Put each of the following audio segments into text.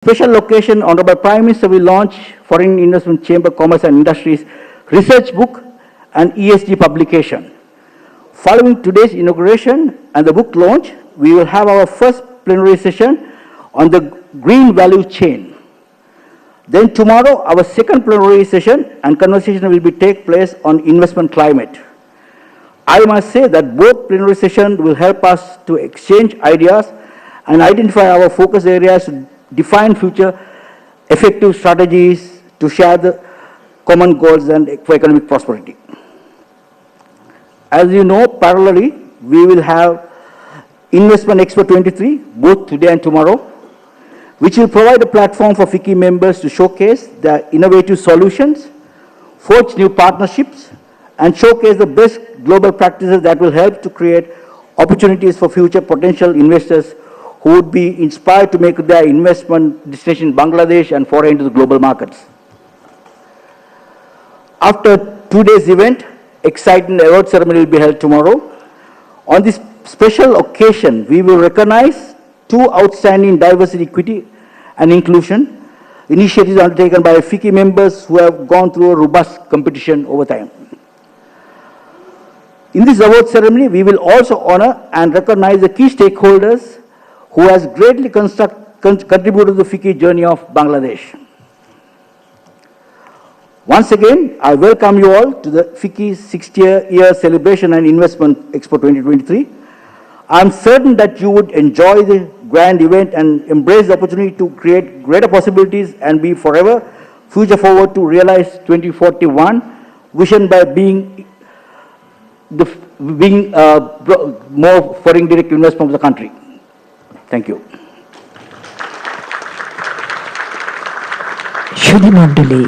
special occasion, Honorable Prime Minister will launch Foreign Investment Chamber, Commerce and Industries research book and ESG publication. Following today's inauguration and the book launch, we will have our first plenary session on the green value chain. Then tomorrow, our second plenary session and conversation will take place on investment climate. I must say that both plenary sessions will help us to exchange ideas and identify our focus areas to define future effective strategies to share the common goals and for economic prosperity. As you know, parallelly, we will have Investment Expo 23, both today and tomorrow, which will provide a platform for FICCI members to showcase their innovative solutions, forge new partnerships, and showcase the best global practices that will help to create opportunities for future potential investors who would be inspired to make their investment destination in Bangladesh and foray into the global markets. After 2 days event, exciting award ceremony will be held tomorrow. On this special occasion, we will recognize 2 outstanding diversity, equity, and inclusion initiatives undertaken by FICCI members who have gone through a robust competition over time. In this award ceremony, we will also honor and recognize the key stakeholders who has greatly contributed to the FICCI journey of Bangladesh. Once again, I welcome you all to the FICCI's 60th year celebration and Investment Expo 2023. I am certain that you would enjoy the grand event and embrace the opportunity to create greater possibilities and be forever future forward to realize 2041 vision by being more foreign direct investment of the country. Thank you. সুধী মণ্ডলী,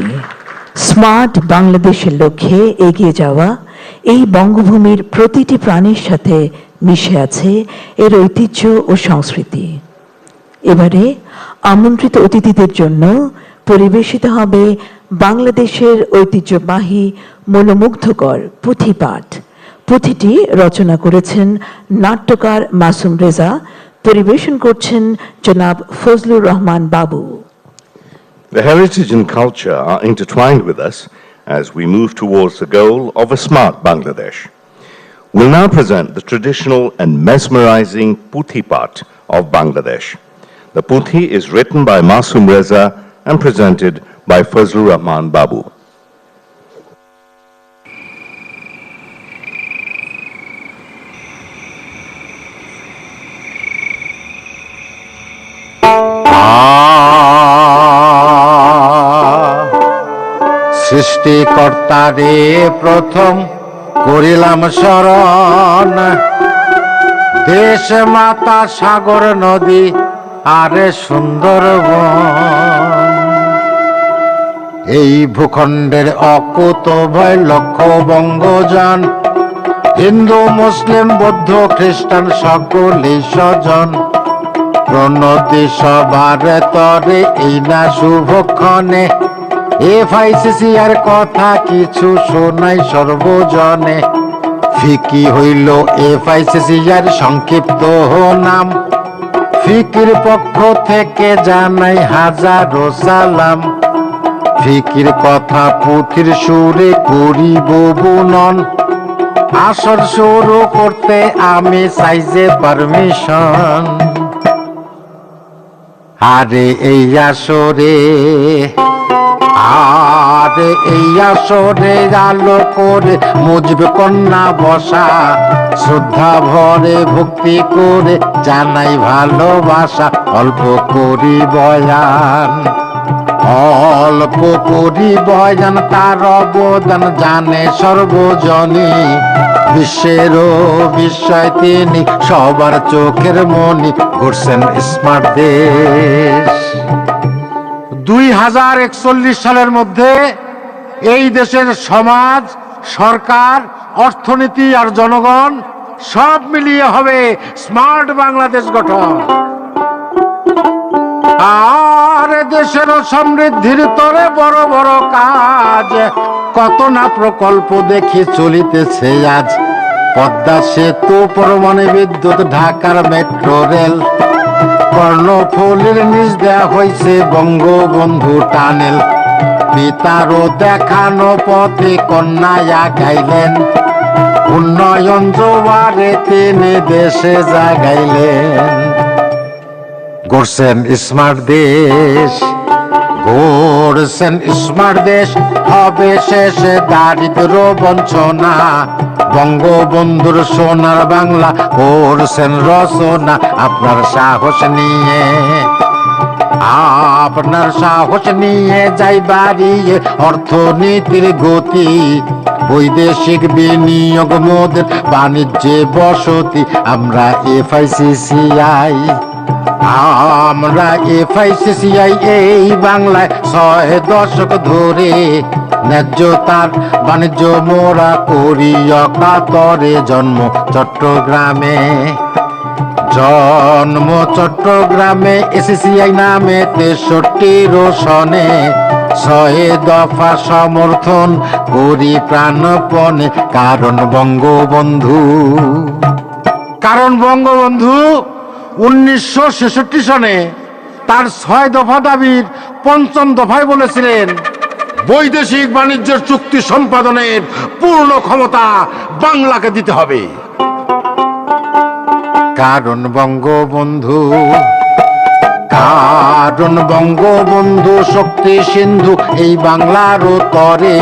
smart বাংলাদেশের লক্ষ্যে এগিয়ে যাওয়া এই বঙ্গভূমির প্রতিটি প্রাণীর সাথে মিশে আছে এর ঐতিহ্য ও সংস্কৃতি। এবারে আমন্ত্রিত অতিথিদের জন্য পরিবেশিত হবে বাংলাদেশের ঐতিহ্যবাহী মনোমুগ্ধকর পুঁথিপাঠ। পুঁথিটি রচনা করেছেন নাট্যকার মাসুম রেজা, পরিবেশন করছেন জনাব ফজলুর রহমান বাবু। The heritage and culture are intertwined with us as we move towards the goal of a smart Bangladesh. We'll now present the traditional and mesmerizing Puthi Path of Bangladesh. The Puthi is written by Masum Reza and presented by Fazlur Rahman Babu. সৃষ্টিকর্তারে প্রথম করিলাম শরণ, দেশ মাতা সাগর নদী আরে সুন্দরবন। এই ভূখণ্ডের অকুত ভয় লক্ষ বঙ্গজন, হিন্দু মুসলিম বৌদ্ধ খ্রিস্টান সকলেই স্বজন। প্রণতি সবার তরে এই না শুভক্ষণে, FICCI আর কথা কিছু শোনাই সর্বজনে। ফিকি হইল FICCI আর সংক্ষিপ্ত নাম, ফিকির পক্ষ থেকে জানাই হাজারো সালাম। ফিকির কথা পুঁথির সুরে করিব বুনন, আসর শুরু করতে আমি চাইছে পারমিশন। আরে এই আসরে আরে এই আসরে আলো করে মুজবে কন্যা বসা, শ্রদ্ধা ভরে ভক্তি করে জানাই ভালোবাসা। অল্প করি বয়ান, অল্প করি বয়ান, তার অবদান জানে সর্বজনী। বিশ্বেরও বিস্ময় তিনি, সবার চোখের মনি, করছেন স্মার্ট দেশ। 2041 সালের মধ্যে এই দেশের সমাজ, সরকার, অর্থনীতি আর জনগণ সব মিলিয়ে হবে স্মার্ট বাংলাদেশ গঠন। আর দেশের সমৃদ্ধির তরে বড় বড় কাজ, কত না প্রকল্প দেখি চলিতেছে আজ। পদ্মা সেতু, পরমাণু বিদ্যুৎ, ঢাকার মেট্রো রেল, কর্ণফুলীর নিচ দেয়া হয়েছে বঙ্গবন্ধু টানেল। পিতারও দেখানো পথে কন্যায়া গাইলেন, উন্নয়ন জোয়ারে তিনি দেশে জাগাইলেন। গড়ছেন স্মার্ট দেশ, গড়ছেন স্মার্ট দেশ, হবে শেষে দারিদ্র বঞ্চনা। বঙ্গবন্ধুর সোনার বাংলা করছেন রচনা আপনার সাহস নিয়ে, আপনার সাহস নিয়ে যাই বাড়িয়ে অর্থনীতির গতি। বৈদেশিক বিনিয়োগ মোদের বাণিজ্যে বসতি। আমরা FICCI, আমরা FICCI এই বাংলায় 6 দশক ধরে ন্যায্যতার বাণিজ্য মোরা করি অকাতরে। জন্ম চট্টগ্রামে, জন্ম চট্টগ্রামে, SCCI নামে 63 সনে। 6 দফা সমর্থন করি প্রাণপণে, কারণ বঙ্গবন্ধু, কারণ বঙ্গবন্ধু 1966 সনে তার 6 দফা দাবির 5ম দফায় বলেছিলেন, বৈদেশিক বাণিজ্যের চুক্তি সম্পাদনের পূর্ণ ক্ষমতা বাংলাকে দিতে হবে। কারণ বঙ্গবন্ধু, কারণ বঙ্গবন্ধু শক্তি সিন্ধু এই বাংলার তরে।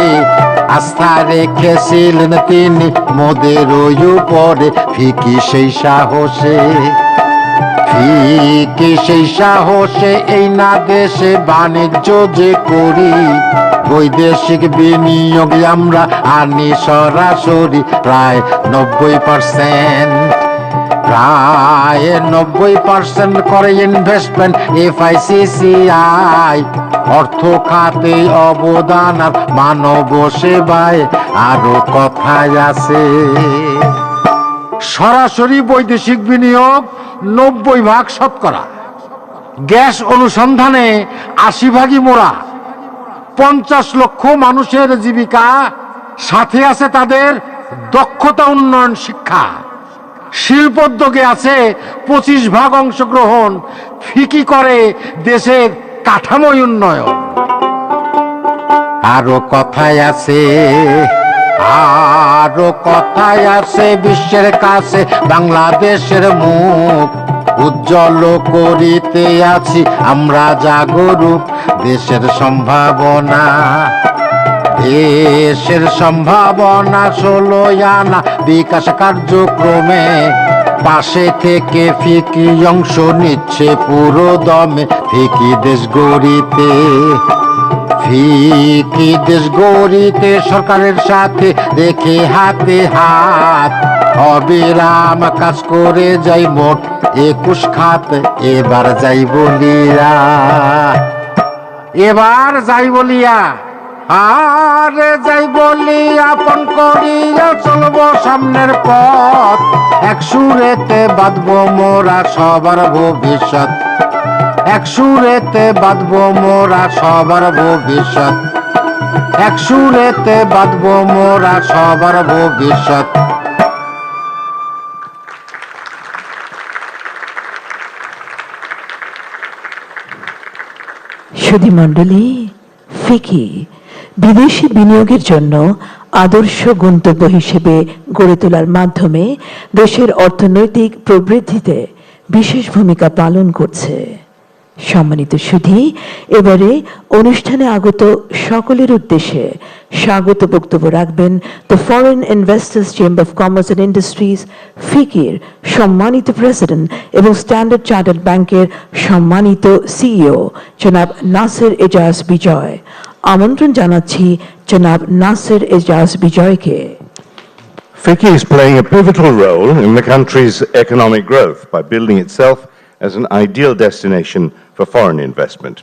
আস্থা রেখেছিলেন তিনি মোদের উপরে। ফিকি সেই সাহসে, ফিকি সেই সাহসে এই না দেশে বাণিজ্য যে করি। বৈদেশিক বিনিয়োগ আমরা আনি সরাসরি প্রায় 90%, প্রায় 90% করে ইনভেস্টমেন্ট FICCI। অর্থ খাতে অবদান আর মানব সেবায় আরো কথাই আছে। সরাসরি বৈদেশিক বিনিয়োগ 90% শতকরা, গ্যাস অনুসন্ধানে 80% মোরা। 50 লক্ষ মানুষের জীবিকা, সাথে আছে তাদের দক্ষতা উন্নয়ন শিক্ষা। শিল্পোদ্যোগে আছে 25% অংশগ্রহণ। ফিকি করে দেশের কাঠামো উন্নয়ন। আরো কথাই আছে, আরো কথাই আছে, বিশ্বের কাছে বাংলাদেশের মুখ উজ্জ্বল করিতে আছি আমরা জাগরুক। দেশের সম্ভাবনা, দেশের সম্ভাবনা 16 আনা বিকাশ কার্যক্রমে। পাশে থেকে ফিকি অংশ নিচ্ছে পুরো দমে। ফিকি দেশ গড়িতে, ফিকি দেশ গড়িতে সরকারের সাথে রেখে হাতে হাত। অবিরাম কাজ করে যাই মোট 21 খাত। এবার যাই বলিয়া, এবার যাই বলিয়া, আরে যাই বলি আপন করিয়া চলবো সামনের পথ। এক সুরেতে বাঁধবো মোরা সবার ভবিষ্যৎ, এক সুরেতে বাঁধবো মোরা সবার ভবিষ্যৎ, এক সুরেতে বাঁধবো মোরা সবার ভবিষ্যৎ। সুধী মণ্ডলী, ফিকি বিদেশি বিনিয়োগের জন্য আদর্শ গন্তব্য হিসেবে গড়ে তোলার মাধ্যমে দেশের অর্থনৈতিক প্রবৃদ্ধিতে বিশেষ ভূমিকা পালন করছে। সম্মানিত সুধী, এবারে অনুষ্ঠানে আগত সকলের উদ্দেশ্যে স্বাগত বক্তব্য রাখবেন the foreign investors chamber of commerce and industries ফিকির সম্মানিত প্রেসিডেন্ট এবং স্ট্যান্ডার্ড চার্টার্ড ব্যাংকের সম্মানিত CEO জনাব নাসির এজাজ বিজয়। আমন্ত্রণ জানাচ্ছি জনাব নাসির এজাজ বিজয়কে। FICCI is playing a pivotal role in the country's economic growth by building itself as an ideal destination for foreign investment.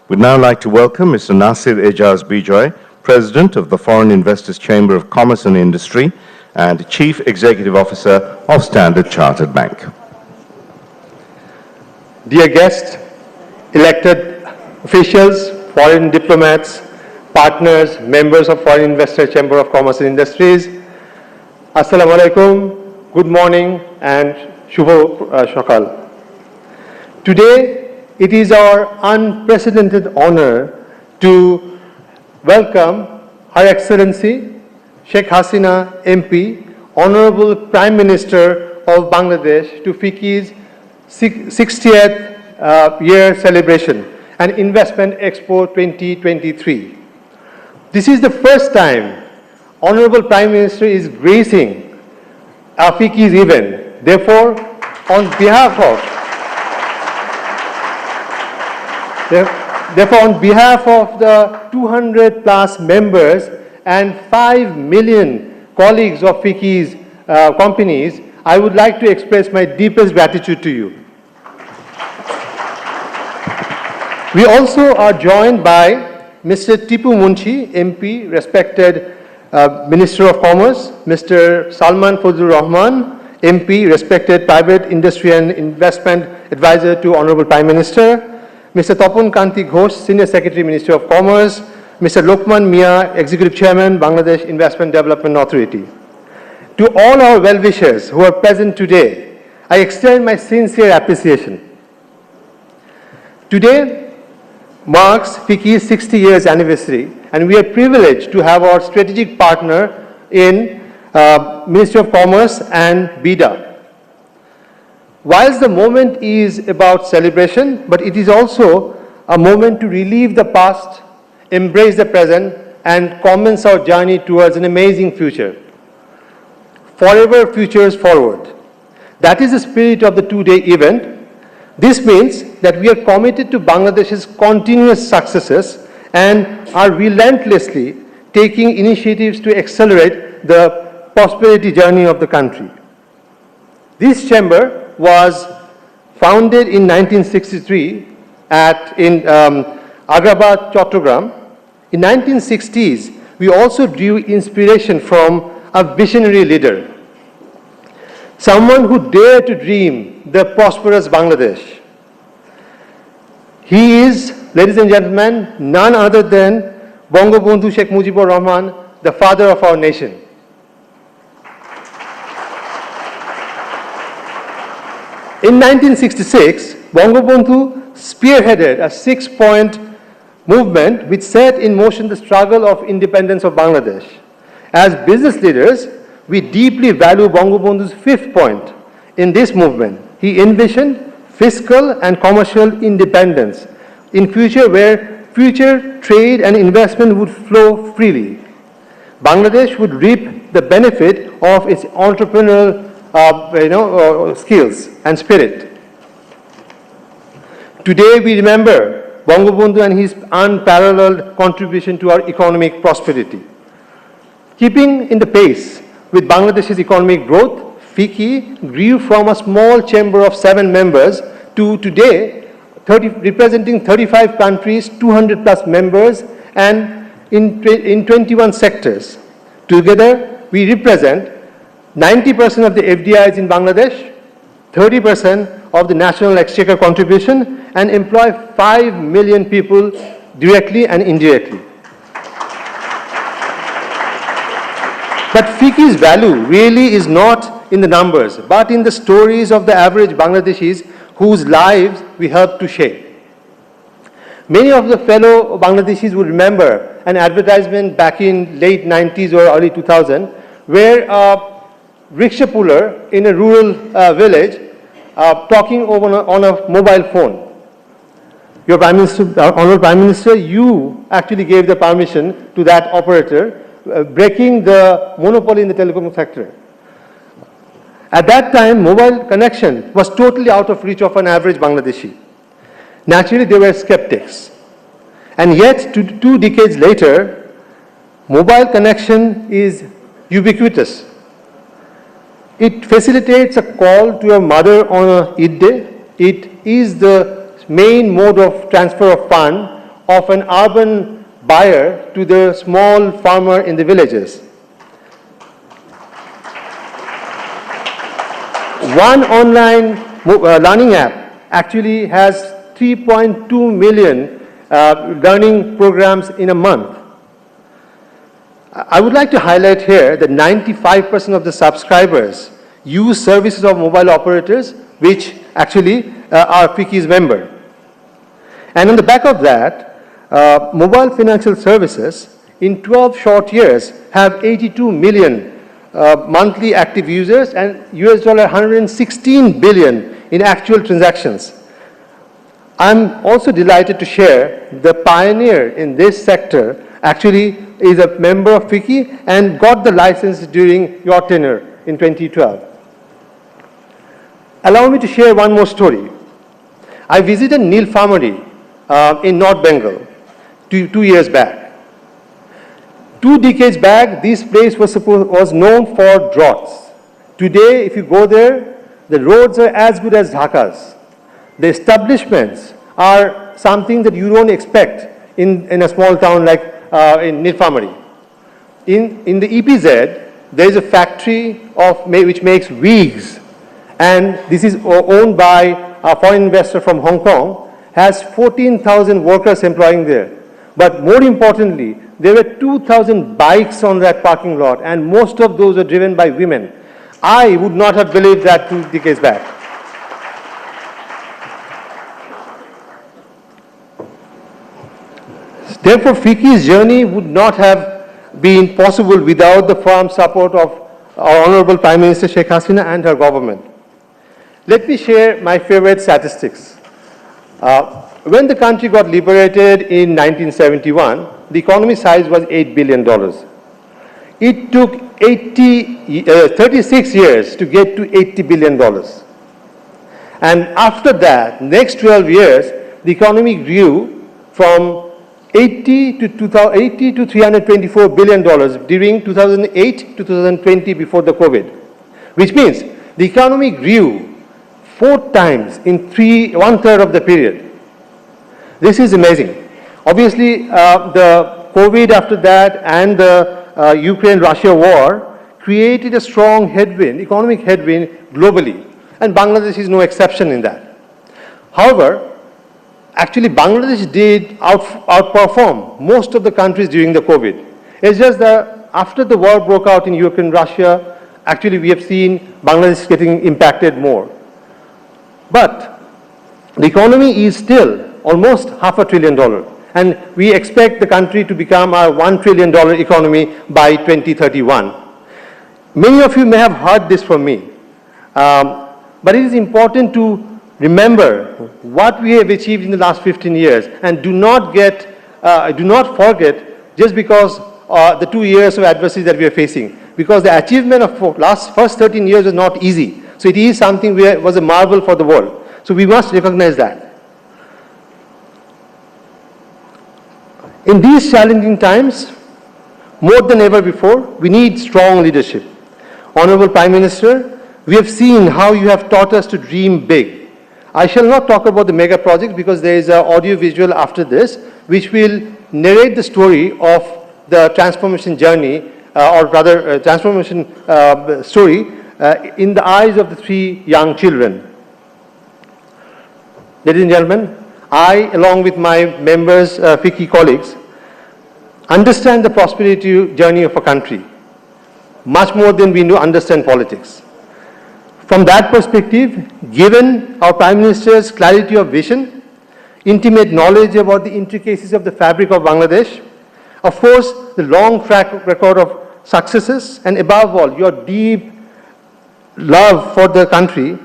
We'd now like to welcome Mr. Nasir Ejaz Bijoy, President of the Foreign Investors Chamber of Commerce and Industry and Chief Executive Officer of Standard Chartered Bank. Dear guests, elected officials, foreign diplomats, partners, members of Foreign Investors Chamber of Commerce and Industries, Assalamu alaikum, good morning and Shubho Shakal. Today, it is our unprecedented honor to welcome Her Excellency Sheikh Hasina MP, Honorable Prime Minister of Bangladesh, to FICCI's 60th year celebration and Investment Expo 2023. This is the first time Honorable Prime Minister is gracing a FICCI's event. Therefore, on behalf of the 200 plus members and 5 million colleagues of FICCI's companies, I would like to express my deepest gratitude to you. We also are joined by Mr. Tipu Munshi, MP, respected Minister of Commerce, Mr. Salman Fazlur Rahman, MP, respected Private Industry and Investment Advisor to Honorable Prime Minister, Mr. Topon Kanti Ghosh, Senior Secretary, Ministry of Commerce, Mr. Lokman Mia, Executive Chairman, Bangladesh Investment Development Authority. To all our well-wishers who are present today, I extend my sincere appreciation. Today marks FICCI's 60 years anniversary, and we are privileged to have our strategic partner in Ministry of Commerce and BIDA. Whilst the moment is about celebration, but it is also a moment to relive the past, embrace the present, and commence our journey towards an amazing future. Forever futures forward. That is the spirit of the two-day event. This means that we are committed to Bangladesh's continuous successes and are relentlessly taking initiatives to accelerate the prosperity journey of the country. This chamber was founded in 1963 in Agrabad, Chattogram. In 1960s, we also drew inspiration from a visionary leader, someone who dared to dream the prosperous Bangladesh. He is, ladies and gentlemen, none other than Bangabandhu Sheikh Mujibur Rahman, the father of our nation. In 1966, Bangabandhu spearheaded a 6-point movement which set in motion the struggle of independence of Bangladesh. As business leaders, we deeply value Bangabandhu's 5th point in this movement. He envisioned fiscal and commercial independence in future where future trade and investment would flow freely. Bangladesh would reap the benefit of its entrepreneurial skills and spirit. Today we remember Bangabandhu and his unparalleled contribution to our economic prosperity. Keeping in the pace with Bangladesh's economic growth, FICCI grew from a small chamber of 7 members to today representing 35 countries, 200 plus members, and in 21 sectors. Together we represent 90% of the FDIs in Bangladesh, 30% of the national exchequer contribution, and employ 5 million people directly and indirectly. But FICCI's value really is not in the numbers, but in the stories of the average Bangladeshis whose lives we help to shape. Many of the fellow Bangladeshis would remember an advertisement back in late 90s or early 2000 where rickshaw puller in a rural village talking on a mobile phone. Your Prime Minister, Honorable Prime Minister, you actually gave the permission to that operator, breaking the monopoly in the telecom sector. At that time, mobile connection was totally out of reach of an average Bangladeshi. Naturally, they were skeptics. And yet, 2 decades later, mobile connection is ubiquitous. It facilitates a call to your mother on a Eid day. It is the main mode of transfer of fund of an urban buyer to the small farmer in the villages. One online learning app actually has 3.2 million learning programs in a month. I would like to highlight here that 95% of the subscribers use services of mobile operators which actually are FICCI's member. And on the back of that, mobile financial services in 12 short years have 82 million monthly active users and $116 billion in actual transactions. I'm also delighted to share the pioneer in this sector actually is a member of FICCI and got the license during your tenure in 2012. Allow me to share one more story. I visited Nilphamari in North Bengal 2 years back. 2 decades back, this place was known for droughts. Today, if you go there, the roads are as good as Dhaka's. The establishments are something that you don't expect in a small town like in Nilphamari. In the EPZ, there is a factory which makes wigs, and this is owned by a foreign investor from Hong Kong, has 14,000 workers employing there. But more importantly, there were 2,000 bikes on that parking lot, and most of those were driven by women. I would not have believed that 2 decades back. Therefore, FICCI's journey would not have been possible without the firm support of our Honorable Prime Minister Sheikh Hasina and her government. Let me share my favorite statistics. When the country got liberated in 1971, the economy size was $8 billion. It took 36 years to get to $80 billion. And after that, next 12 years, the economy grew from 80 to $324 billion during 2008 to 2020 before the COVID, which means the economy grew 4 times in 1/3 of the period. This is amazing. Obviously, the COVID after that and the Ukraine-Russia war created a strong headwind, economic headwind globally, and Bangladesh is no exception in that. However, actually, Bangladesh did outperform most of the countries during the COVID. It's just that after the war broke out in Ukraine and Russia, actually we have seen Bangladesh getting impacted more. But the economy is still almost $500 billion, and we expect the country to become a $1 trillion economy by 2031. Many of you may have heard this from me, but it is important to remember what we have achieved in the last 15 years, and do not forget just because the 2 years of adversity that we are facing, because the achievement of first 13 years was not easy. So it is something was a marvel for the world. So we must recognize that. In these challenging times, more than ever before, we need strong leadership. Honorable Prime Minister, we have seen how you have taught us to dream big. I shall not talk about the mega project because there is an audio visual after this, which will narrate the story of the transformation journey, or rather transformation story in the eyes of the 3 young children. Ladies and gentlemen, I, along with my members, FICCI colleagues, understand the prosperity journey of a country much more than we understand politics. From that perspective, given our Prime Minister's clarity of vision, intimate knowledge about the intricacies of the fabric of Bangladesh, of course, the long track record of successes, and above all, your deep love for the country,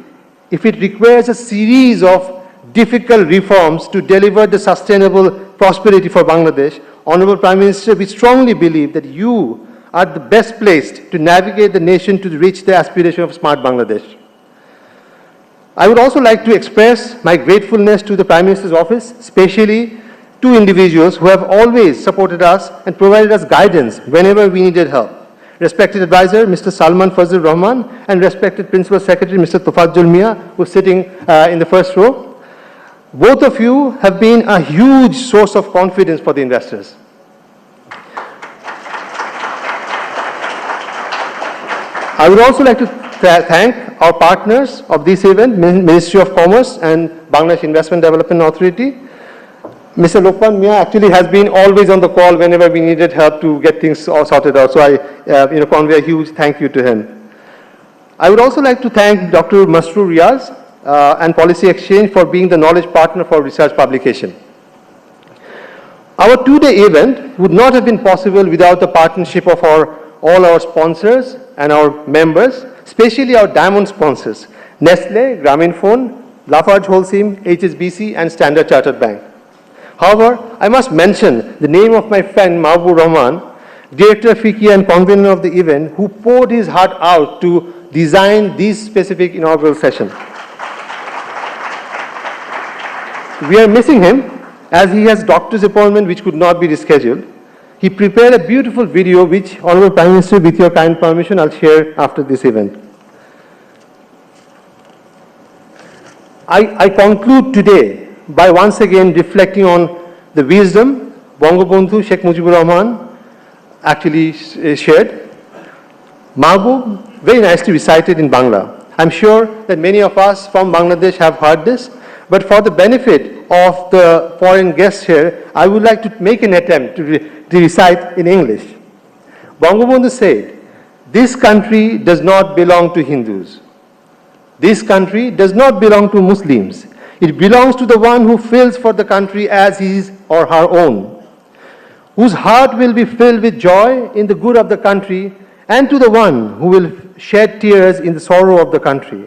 if it requires a series of difficult reforms to deliver the sustainable prosperity for Bangladesh, Honorable Prime Minister, we strongly believe that you are the best placed to navigate the nation to reach the aspiration of smart Bangladesh. I would also like to express my gratefulness to the Prime Minister's office, especially 2 individuals who have always supported us and provided us guidance whenever we needed help. Respected advisor, Mr. Salman Fazlur Rahman, and respected Principal Secretary, Mr. Tofazjul Mia, who is sitting in the first row. Both of you have been a huge source of confidence for the investors. I would also like to thank our partners of this event, Ministry of Commerce and Bangladesh Investment Development Authority. Mr. Lokman Mia actually has been always on the call whenever we needed help to get things all sorted out. So I convey a huge thank you to him. I would also like to thank Dr. Masroor Riaz and policy exchange for being the knowledge partner for research publication. Our two-day event would not have been possible without the partnership of all our sponsors and our members, especially our diamond sponsors, Nestle, Grameenphone, Lafarge Holcim, HSBC, and Standard Chartered Bank. However, I must mention the name of my friend Mahbub Rahman, Director FICCI and convener of the event, who poured his heart out to design this specific inaugural session. We are missing him as he has doctor's appointment which could not be rescheduled. He prepared a beautiful video which, Honorable Prime Minister, with your kind permission, I'll share after this event. I conclude today by once again reflecting on the wisdom Bangabandhu Sheikh Mujibur Rahman actually shared. Mahbub, very nicely recited in Bangla. I'm sure that many of us from Bangladesh have heard this, but for the benefit of the foreign guests here, I would like to make an attempt to recite in English. Bangabandhu said, "This country does not belong to Hindus. This country does not belong to Muslims. It belongs to the one who feels for the country as his or her own, whose heart will be filled with joy in the good of the country, and to the one who will shed tears in the sorrow of the country.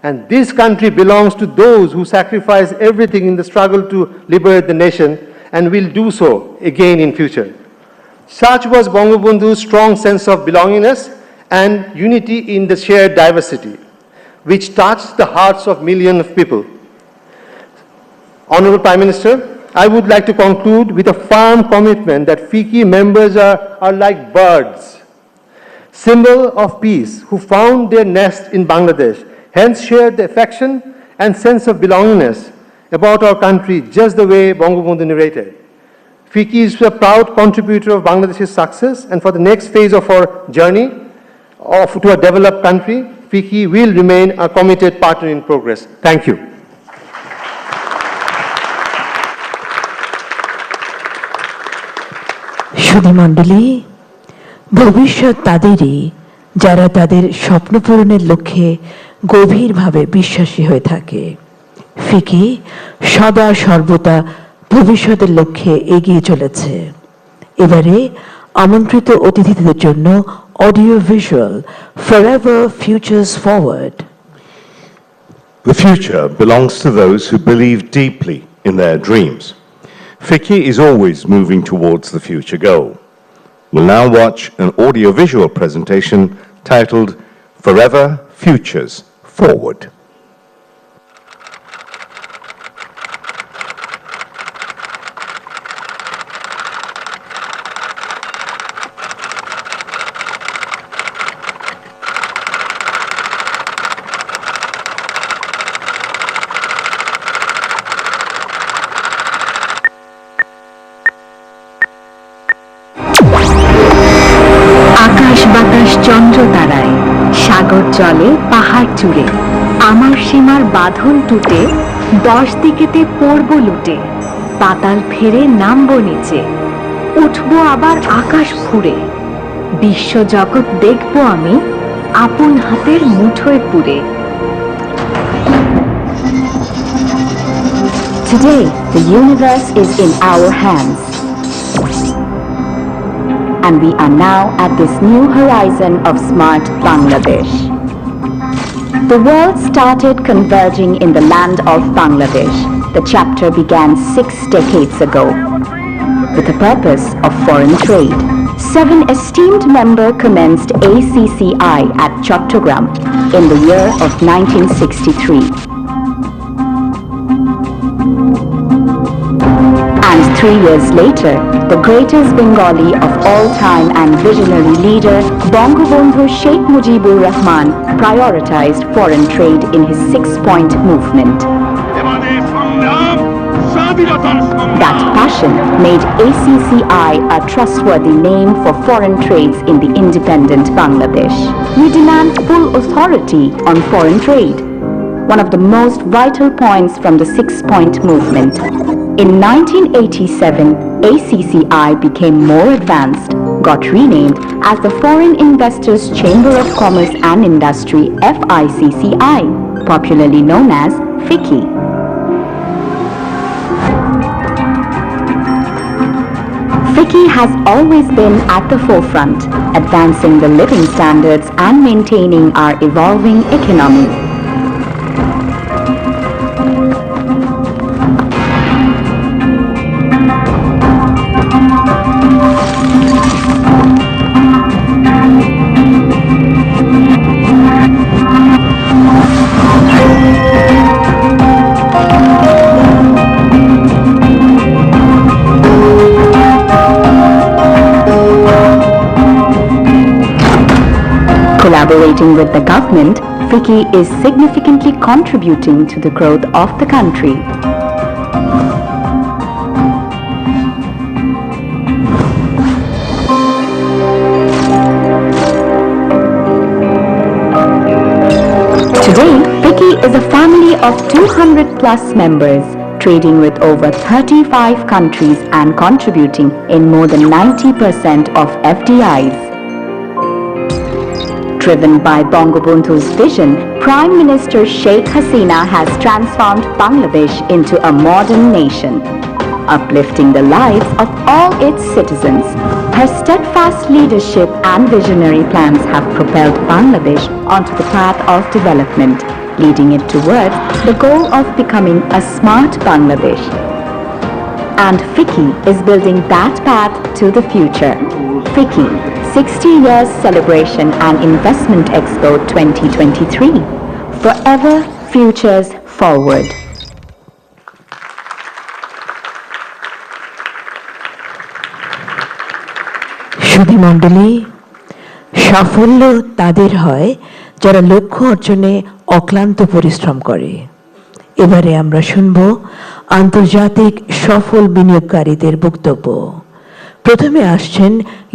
And this country belongs to those who sacrifice everything in the struggle to liberate the nation and will do so again in future." Such was Bangabandhu's strong sense of belongingness and unity in the shared diversity, which touched the hearts of millions of people. Honorable Prime Minister, I would like to conclude with a firm commitment that FICCI members are like birds, symbol of peace, who found their nest in Bangladesh, hence shared the affection and sense of belongingness about our country just the way Bangabandhu narrated. FICCI is a proud contributor of Bangladesh's success, and for the next phase of our journey to a developed country, FICCI will remain a committed partner in progress. Thank you. সুধীমণ্ডলী, ভবিষ্যৎ তাদেরই যারা তাদের স্বপ্ন পূরণের লক্ষ্যে গভীরভাবে বিশ্বাসী হয়ে থাকে। ফিকি সদা সর্বদা ভবিষ্যতের লক্ষ্যে এগিয়ে চলেছে। এবারে আমন্ত্রিত অতিথিদের জন্য audio visual forever futures forward. The future belongs to those who believe deeply in their dreams. FICCI is always moving towards the future goal. We'll now watch an audiovisual presentation titled Forever Futures Forward. আকাশ বাতাস চন্দ্র তারায়, সাগর জলে পাহাড় চূড়ে, আমার সীমার বাঁধন টুটে 10 দিকেতে পড়ব লুটে, পাতাল ফেরে নামবো নিচে, উঠবো আবার আকাশ ফুঁড়ে, বিশ্ব জগৎ দেখবো আমি আপন হাতের মুঠোয় পুরে। Today, the universe is in our hands. And we are now at this new horizon of smart Bangladesh. The world started converging in the land of Bangladesh. The chapter began 6 decades ago with the purpose of foreign trade. 7 esteemed members commenced ACCI at Chattogram in the year of 1963. And 3 years later, the greatest Bengali of all time and visionary leader, Bangabandhu Sheikh Mujibur Rahman, prioritized foreign trade in his 6-point movement. That passion made ACCI a trustworthy name for foreign trades in the independent Bangladesh. We demand full authority on foreign trade, one of the most vital points from the 6-point movement. In 1987, ACCI became more advanced, got renamed as the Foreign Investors Chamber of Commerce and Industry FICCI, popularly known as FICCI. FICCI has always been at the forefront, advancing the living standards and maintaining our evolving economy. Collaborating with the government, FICCI is significantly contributing to the growth of the country. Today, FICCI is a family of 200 plus members, trading with over 35 countries and contributing in more than 90% of FDIs. Driven by Bangabandhu's vision, Prime Minister Sheikh Hasina has transformed Bangladesh into a modern nation, uplifting the lives of all its citizens. Her steadfast leadership and visionary plans have propelled Bangladesh onto the path of development, leading it towards the goal of becoming a smart Bangladesh. And FICCI is building that path to the future. FICCI 60 Years Celebration and Investment Expo 2023. Forever Futures Forward. সুধী মণ্ডলী, সাফল্য তাদের হয় যারা লক্ষ্য অর্জনে অক্লান্ত পরিশ্রম করে। এবারে আমরা শুনব আন্তর্জাতিক সফল বিনিয়োগকারীদের বক্তব্য। প্রথমে আসছেন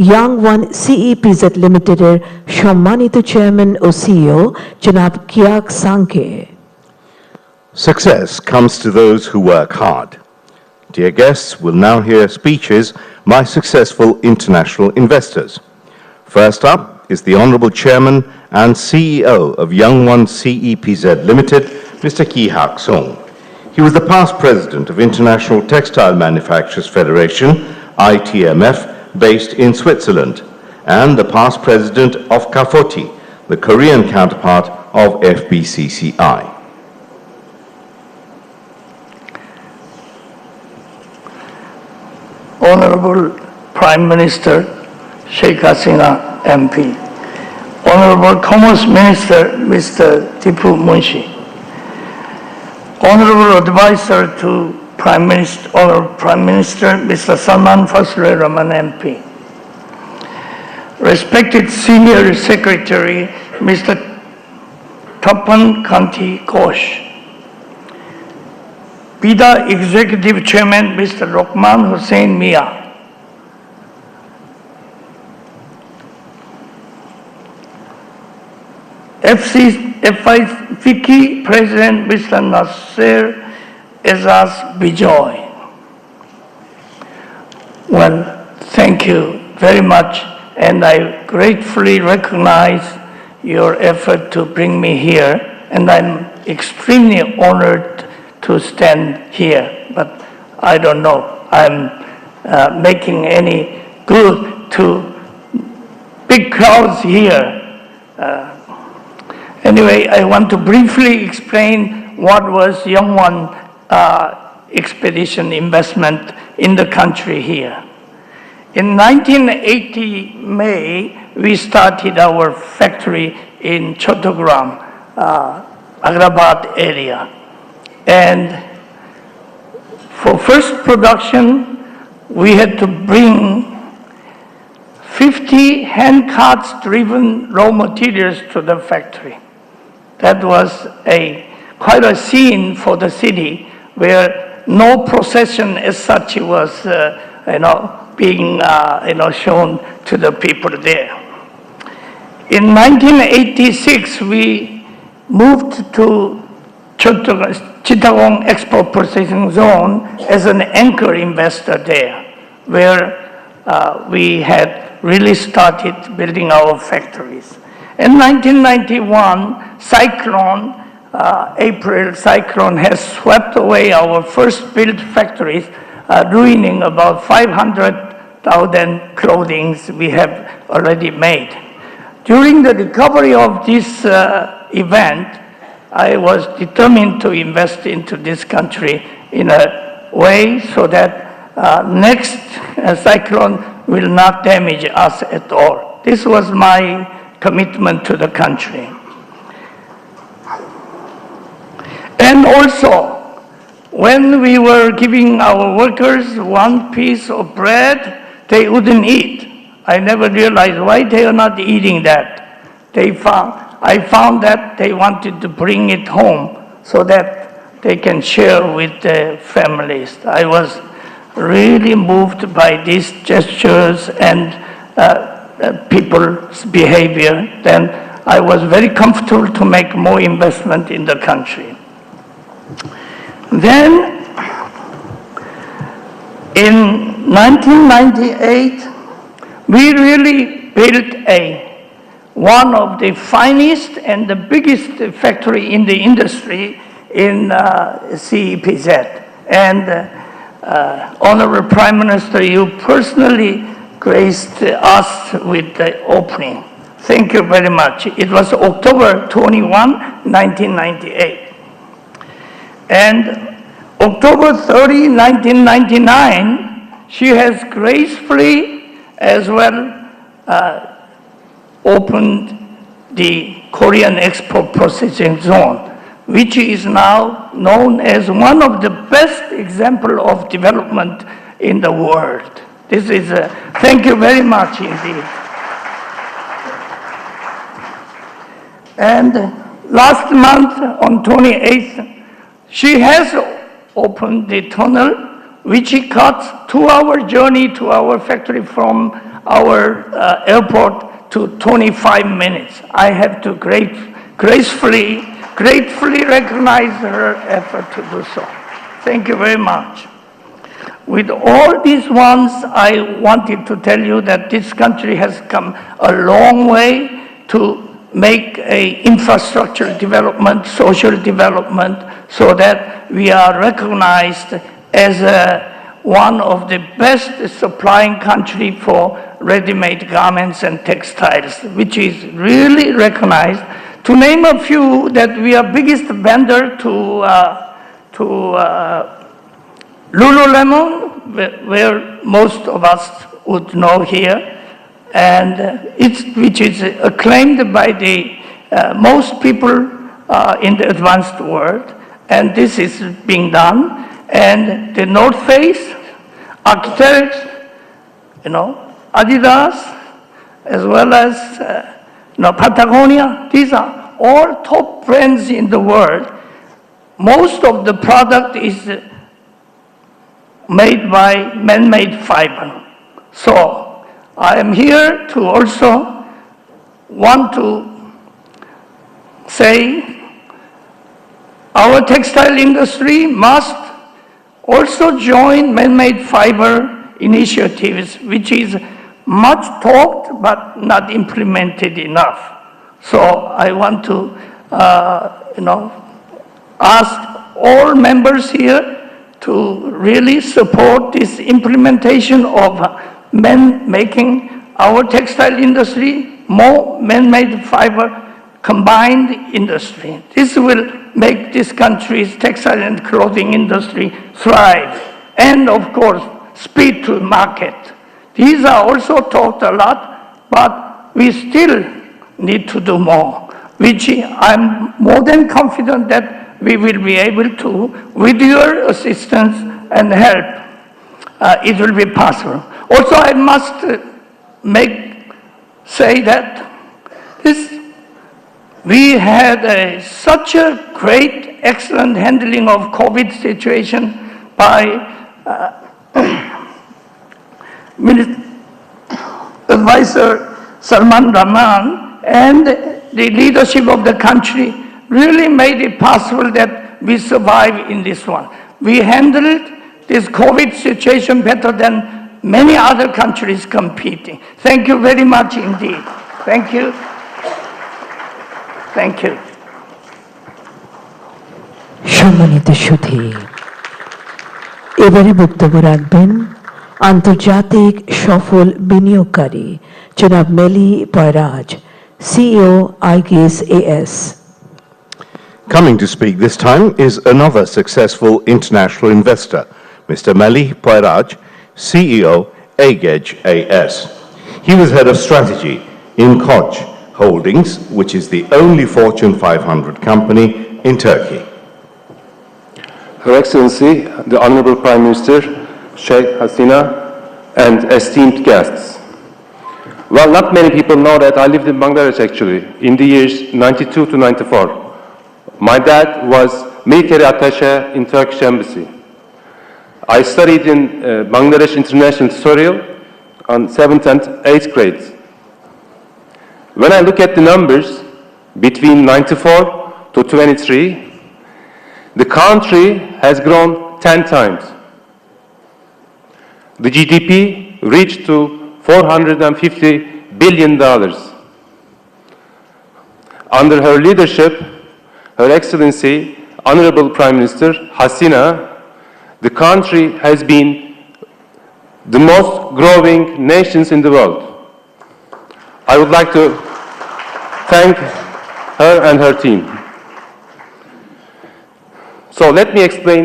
ইয়াং ওয়ান সিইপিজেড লিমিটেডের সম্মানিত চেয়ারম্যান ও সিইও জনাব কিয়াক সাংকে। Success comes to those who work hard. Dear guests, we'll now hear speeches by successful international investors. First up is the Honourable Chairman and CEO of Young One CEPZ Limited, Mr. Ki Hak Song. He was the past president of International Textile Manufacturers Federation, ITMF, based in Switzerland, and the past president of CAFOTI, the Korean counterpart of FBCCI. Honorable Prime Minister Sheikh Hasina MP, Honorable Commerce Minister Mr. Tipu Munshi, Honorable Advisor to Honorable Prime Minister Mr. Salman Fasle Rahman MP, respected Senior Secretary Mr. Tapan Kanti Ghosh, PIDA Executive Chairman Mr. Rokman Hussain Mia, FICCI President Mr. Nasser Ezaz Bijoy. Well, thank you very much, and I gratefully recognize your effort to bring me here, and I'm extremely honored to stand here, but I don't know I'm making any good to big crowds here. Anyway, I want to briefly explain what was Young One expedition investment in the country here. In 1980 May, we started our factory in Chattogram, Agrabad area. And for first production, we had to bring 50 hand carts driven raw materials to the factory. That was quite a scene for the city, where no procession as such was, being, shown to the people there. In 1986, we moved to Chittagong Expo Processing Zone as an anchor investor there, where we had really started building our factories. In 1991, April cyclone has swept away our first built factories, ruining about 500,000 clothings we have already made. During the recovery of this event, I was determined to invest into this country in a way so that next cyclone will not damage us at all. This was my commitment to the country. And also, when we were giving our workers one piece of bread, they wouldn't eat. I never realized why they are not eating that. I found that they wanted to bring it home so that they can share with their families. I was really moved by these gestures and people's behavior. Then I was very comfortable to make more investment in the country. Then, in 1998, we really built one of the finest and the biggest factory in the industry in CEPZ. And Honorable Prime Minister, you personally graced us with the opening. Thank you very much. It was October 21, 1998. And October 30, 1999, she has gracefully as well opened the Korean Expo processing zone, which is now known as one of the best examples of development in the world. This is thank you very much indeed. And last month on 28th, she has opened the tunnel, which cuts 2-hour journey to our factory from our airport to 25 minutes. I have to gratefully recognize her effort to do so. Thank you very much. With all these ones, I wanted to tell you that this country has come a long way to make a infrastructure development, social development, so that we are recognized as one of the best supplying country for ready-made garments and textiles, which is really recognized. To name a few, that we are biggest vendor to Lululemon, where most of us would know here, and which is acclaimed by the most people in the advanced world, and this is being done. And the North Face, Architects, Adidas, as well as Patagonia, these are all top brands in the world. Most of the product is made by man-made fiber. So I am here to also want to say our textile industry must also join man-made fiber initiatives, which is much talked but not implemented enough. So I want to, ask all members here to really support this implementation of making our textile industry more man-made fiber combined industry. This will make this country's textile and clothing industry thrive, and of course, speed to market. These are also talked a lot, but we still need to do more, which I'm more than confident that we will be able to, with your assistance and help, it will be possible. Also, I must say that we had such a great, excellent handling of COVID situation by Advisor Salman Rahman, and the leadership of the country really made it possible that we survive in this one. We handled this COVID situation better than many other countries competing. Thank you very much indeed. Thank you. Thank you. সম্মানিত সুধী, এবারে বক্তব্য রাখবেন আন্তর্জাতিক সফল বিনিয়োগকারী জনাব Meli Poyraz, CEO Aegis AS. Coming to speak this time is another successful international investor, Mr. Meli Poiraj, CEO, Aigej AS. He was head of strategy in Koç Holdings, which is the only Fortune 500 company in Turkey. Her Excellency, the Honorable Prime Minister, Sheikh Hasina, and esteemed guests. Well, not many people know that I lived in Bangladesh actually in the years 92 to 94. My dad was military attaché in Turkish embassy. I studied in Bangladesh International Tutorial on 7th and 8th grades. When I look at the numbers between 94 to 23, the country has grown 10 times. The GDP reached to $450 billion. Under her leadership, Her Excellency, Honorable Prime Minister Hasina, the country has been the most growing nations in the world. I would like to thank her and her team. So let me explain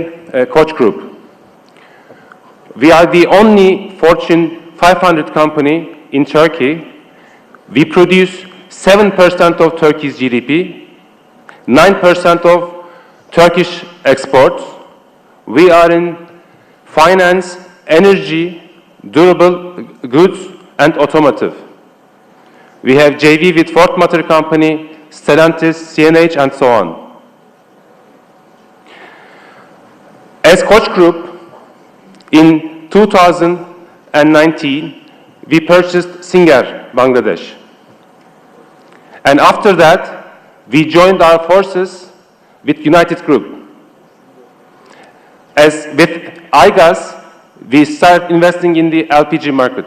Koç Group. We are the only Fortune 500 company in Turkey. We produce 7% of Turkey's GDP, 9% of Turkish exports. We are in finance, energy, durable goods, and automotive. We have JV with Ford Motor Company, Stellantis, CNH, and so on. As Koç Group, in 2019, we purchased Singer, Bangladesh. And after that, we joined our forces with United Group. As with iGas, we started investing in the LPG market.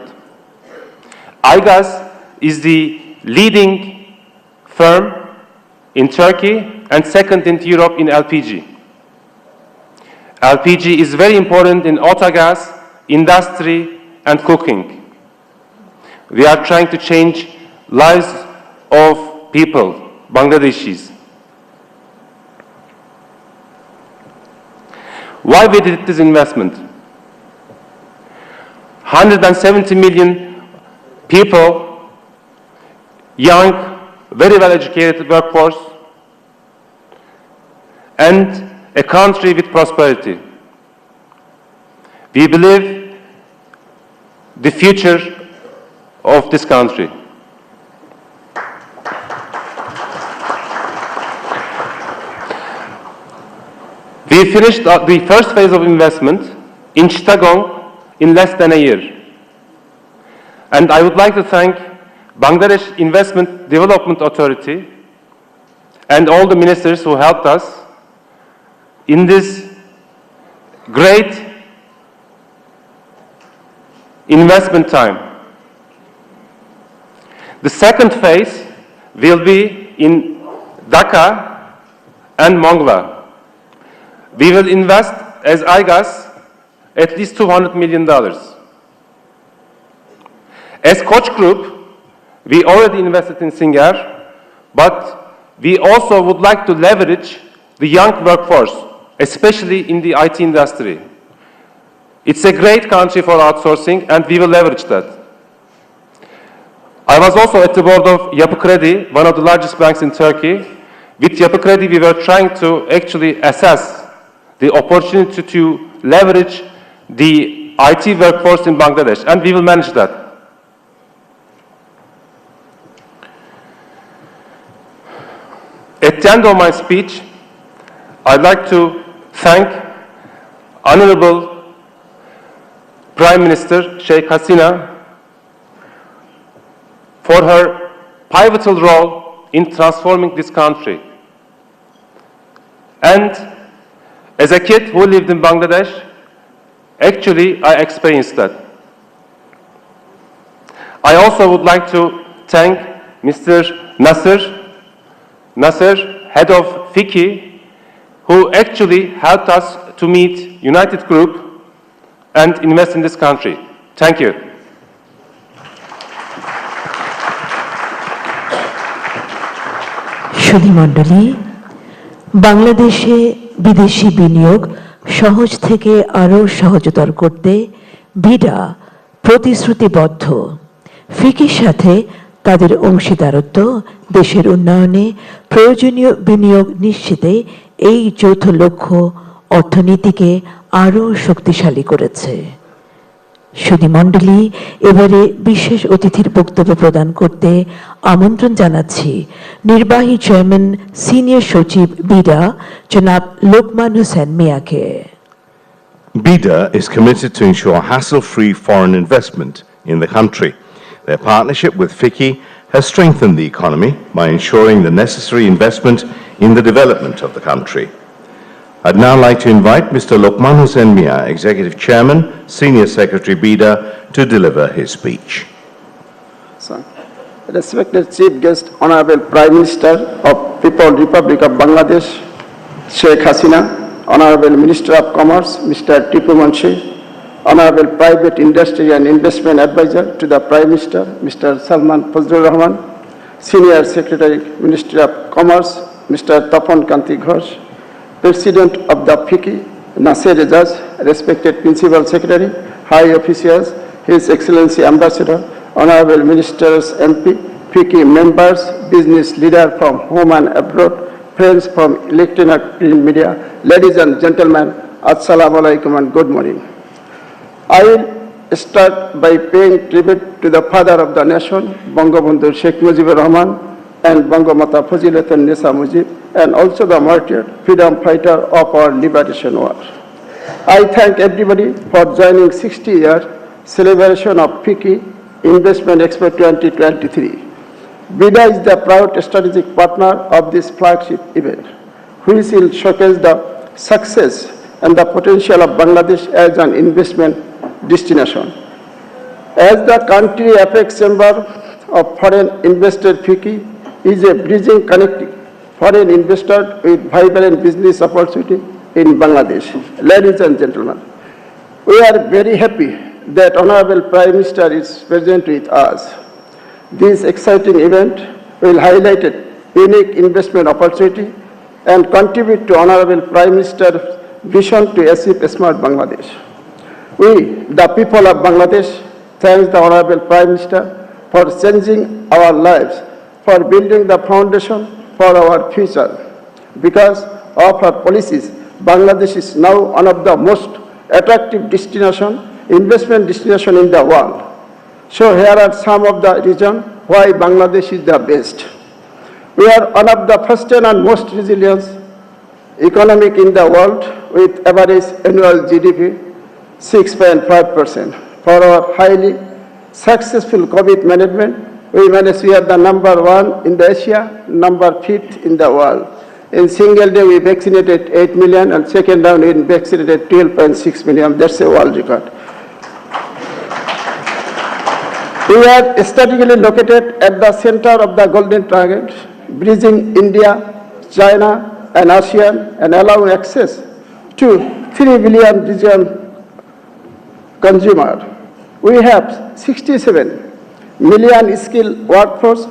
iGas is the leading firm in Turkey and second in Europe in LPG. LPG is very important in autogas, industry, and cooking. We are trying to change lives of people, Bangladeshis. Why we did this investment? 170 million people, young, very well educated workforce, and a country with prosperity. We believe the future of this country. We finished the first phase of investment in Chittagong in less than a year. And I would like to thank Bangladesh Investment Development Authority and all the ministers who helped us in this great investment time. The second phase will be in Dhaka and Mongla. We will invest as iGas at least $200 million. As Koç Group, we already invested in Singer, but we also would like to leverage the young workforce, especially in the IT industry. It's a great country for outsourcing, and we will leverage that. I was also at the board of Yapı Kredi, one of the largest banks in Turkey. With Yapı Kredi, we were trying to actually assess the opportunity to leverage the IT workforce in Bangladesh, and we will manage that. At the end of my speech, I'd like to thank Honorable Prime Minister Sheikh Hasina for her pivotal role in transforming this country. And as a kid who lived in Bangladesh, actually I experienced that. I also would like to thank Mr. Nasser, head of FICCI, who actually helped us to meet United Group and invest in this country. Thank you. সুধীমণ্ডলী, বাংলাদেশে বিদেশি বিনিয়োগ সহজ থেকে আরও সহজতর করতে BIDA প্রতিশ্রুতিবদ্ধ। ফিকির সাথে তাদের অংশীদারত্ব দেশের উন্নয়নে প্রয়োজনীয় বিনিয়োগ নিশ্চিতে এই যৌথ লক্ষ্য অর্থনীতিকে আরও শক্তিশালী করেছে। সুধীমণ্ডলী, এবারে বিশেষ অতিথির বক্তব্য প্রদান করতে আমন্ত্রণ জানাচ্ছি নির্বাহী চেয়ারম্যান সিনিয়র সচিব বিডা জনাব লোকমান হোসেন মিয়াকে। BIDA is committed to ensure hassle-free foreign investment in the country. Their partnership with FICCI has strengthened the economy by ensuring the necessary investment in the development of the country. I'd now like to invite Mr. Lokman Hossain Mia, Executive Chairman, Senior Secretary BIDA, to deliver his speech. Respected Chief Guest, Honorable Prime Minister of People's Republic of Bangladesh, Sheikh Hasina, Honorable Minister of Commerce, Mr. Tipu Munshi, Honorable Private Industry and Investment Advisor to the Prime Minister, Mr. Salman Fazlur Rahman, Senior Secretary, Ministry of Commerce, Mr. Tapon Kanti Ghosh, President of the FICCI, Nasser Ejaz, respected Principal Secretary, High Officials, His Excellency Ambassador, Honorable Ministers, MP, FICCI members, business leaders from home and abroad, friends from electronic print media, ladies and gentlemen, Assalamu alaikum and good morning. I will start by paying tribute to the father of the nation, Bangabandhu Sheikh Mujibur Rahman, and Bangamata Fazilatun Nisa Mujib, and also the martyr, freedom fighter of our liberation war. I thank everybody for joining 60-year celebration of FICCI Investment Expo 2023. BIDA is the proud strategic partner of this flagship event, which will showcase the success and the potential of Bangladesh as an investment destination. As the country apex chamber of foreign investor, FICCI is a bridging connecting foreign investor with vibrant business opportunity in Bangladesh. Ladies and gentlemen, we are very happy that Honorable Prime Minister is present with us. This exciting event will highlight a unique investment opportunity and contribute to Honorable Prime Minister's vision to achieve a smart Bangladesh. We, the people of Bangladesh, thank the Honorable Prime Minister for changing our lives, for building the foundation for our future. Because of her policies, Bangladesh is now one of the most attractive investment destination in the world. So here are some of the reasons why Bangladesh is the best. We are one of the fastest and most resilient economic in the world with average annual GDP 6.5%. For our highly successful COVID management, we managed we are the number 1 in the Asia, number 5th in the world. In single day, we vaccinated 8 million, and second round, we vaccinated 12.6 million. That's a world record. We are strategically located at the center of the Golden Triangle, bridging India, China, and ASEAN, and allowing access to 3 billion region consumers. We have 67 million skilled workforce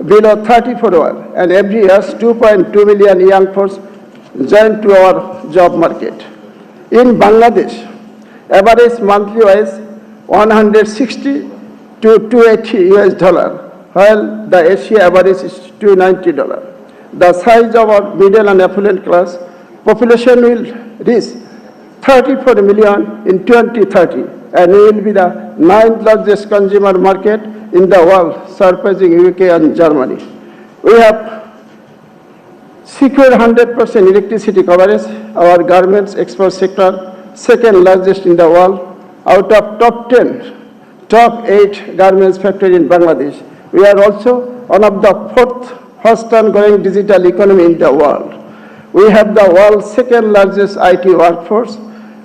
below 34 years, and every year 2.2 million young force join to our job market. In Bangladesh, average monthly wage 160 to 280 US dollar, while the Asia average is $290. The size of our middle and affluent class population will reach 34 million in 2030, and we will be the 9th largest consumer market in the world, surpassing UK and Germany. We have secured 100% electricity coverage. Our garments export sector, second largest in the world. Out of top 8 garments factory in Bangladesh. We are also one of the 4th fastest growing digital economy in the world. We have the world's second largest IT workforce,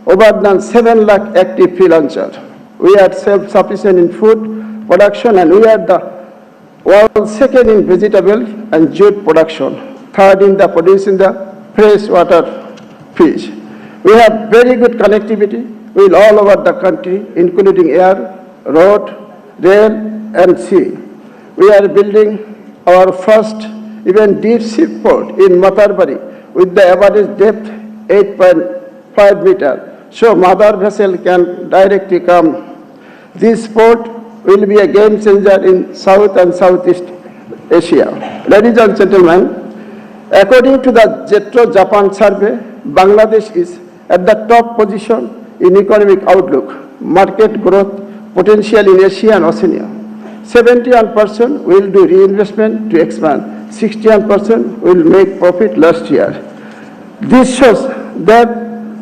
over than 7 lakh active freelancers. We are self-sufficient in food, production, and we are the world second in vegetable and jute production, third in the producing the freshwater fish. We have very good connectivity with all over the country, including air, road, rail, and sea. We are building our first even deep sea port in Matarbari with the average depth 8.5 meter, so mother vessel can directly come. This port will be a game changer in South and Southeast Asia. Ladies and gentlemen, according to the JETRO Japan survey, Bangladesh is at the top position in economic outlook, market growth potential in Asia and Oceania. 71% will do reinvestment to expand, 61% will make profit last year. This shows that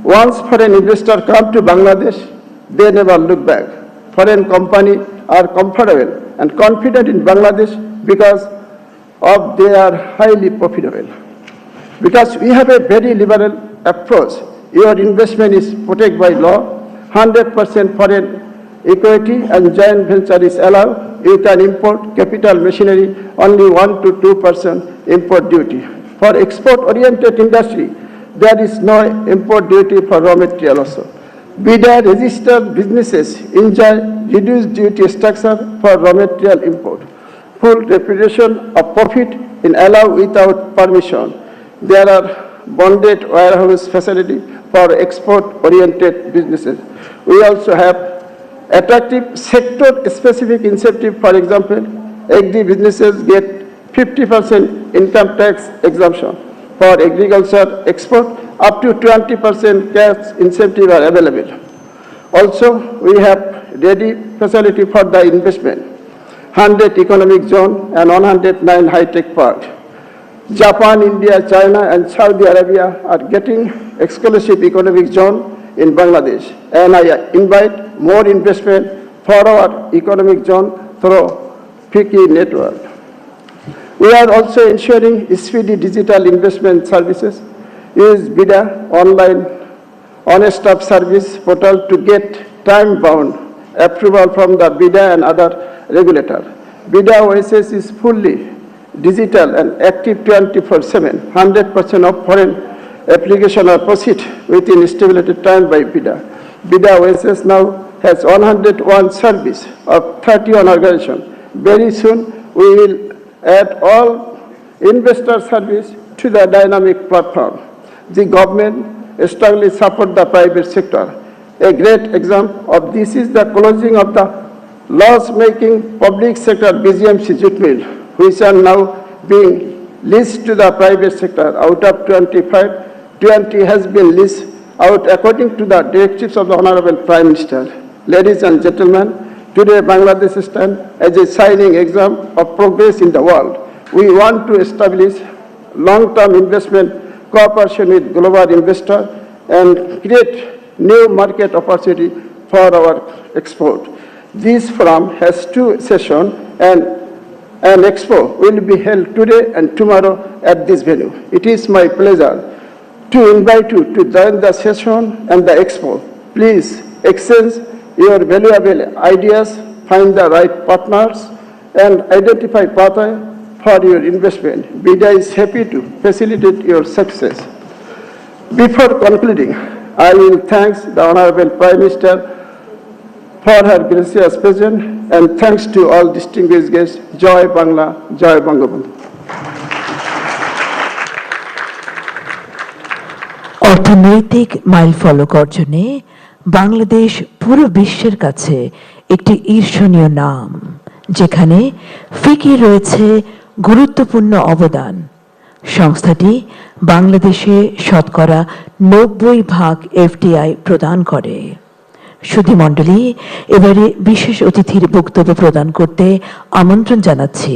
once foreign investors come to Bangladesh, they never look back. Foreign companies are comfortable and confident in Bangladesh because of they are highly profitable. Because we have a very liberal approach, your investment is protected by law, 100% foreign equity and joint venture is allowed. You can import capital machinery, only 1 to 2% import duty. For export-oriented industry, there is no import duty for raw material also. BIDA registered businesses enjoy reduced duty structure for raw material import. Full reputation of profit in allow without permission. There are bonded warehouse facility for export-oriented businesses. We also have attractive sector-specific incentive. For example, agri businesses get 50% income tax exemption. For agriculture export, up to 20% cash incentive are available. Also, we have ready facility for the investment, 100 economic zone and 109 high-tech park. Japan, India, China, and Saudi Arabia are getting exclusive economic zone in Bangladesh, and I invite more investment for our economic zone through FICCI network. We are also ensuring speedy digital investment services. Use BIDA online on-stop service portal to get time-bound approval from the BIDA and other regulator. BIDA OSS is fully digital and active 24/7. 100% of foreign application are proceed within stipulated time by BIDA. BIDA OSS now has 101 service of 31 organizations. Very soon we will add all investor service to the dynamic platform. The government strongly support the private sector. A great example of this is the closing of the loss-making public sector BGMC jute mill, which are now being leased to the private sector. Out of 25, 20 has been leased out according to the directives of the Honorable Prime Minister. Ladies and gentlemen, today Bangladesh stands as a shining example of progress in the world. We want to establish long-term investment cooperation with global investors and create new market opportunity for our export. This forum has two sessions and an expo will be held today and tomorrow at this venue. It is my pleasure to invite you to join the session and the expo. Please exchange your valuable ideas, find the right partners, and identify pathway for your investment. BIDA is happy to facilitate your success. Before concluding, I will thank the Honorable Prime Minister for her gracious presence, and thanks to all distinguished guests. Joy Bangla, Joy Bangabandhu. অর্থনৈতিক mile ফলক অর্জনে বাংলাদেশ পুরো বিশ্বের কাছে একটি ঈর্ষণীয় নাম, যেখানে ফিকি রয়েছে গুরুত্বপূর্ণ অবদান। সংস্থাটি বাংলাদেশে শতকরা 90% এফডিআই প্রদান করে। সুধীমণ্ডলী, এবারে বিশেষ অতিথির বক্তব্য প্রদান করতে আমন্ত্রণ জানাচ্ছি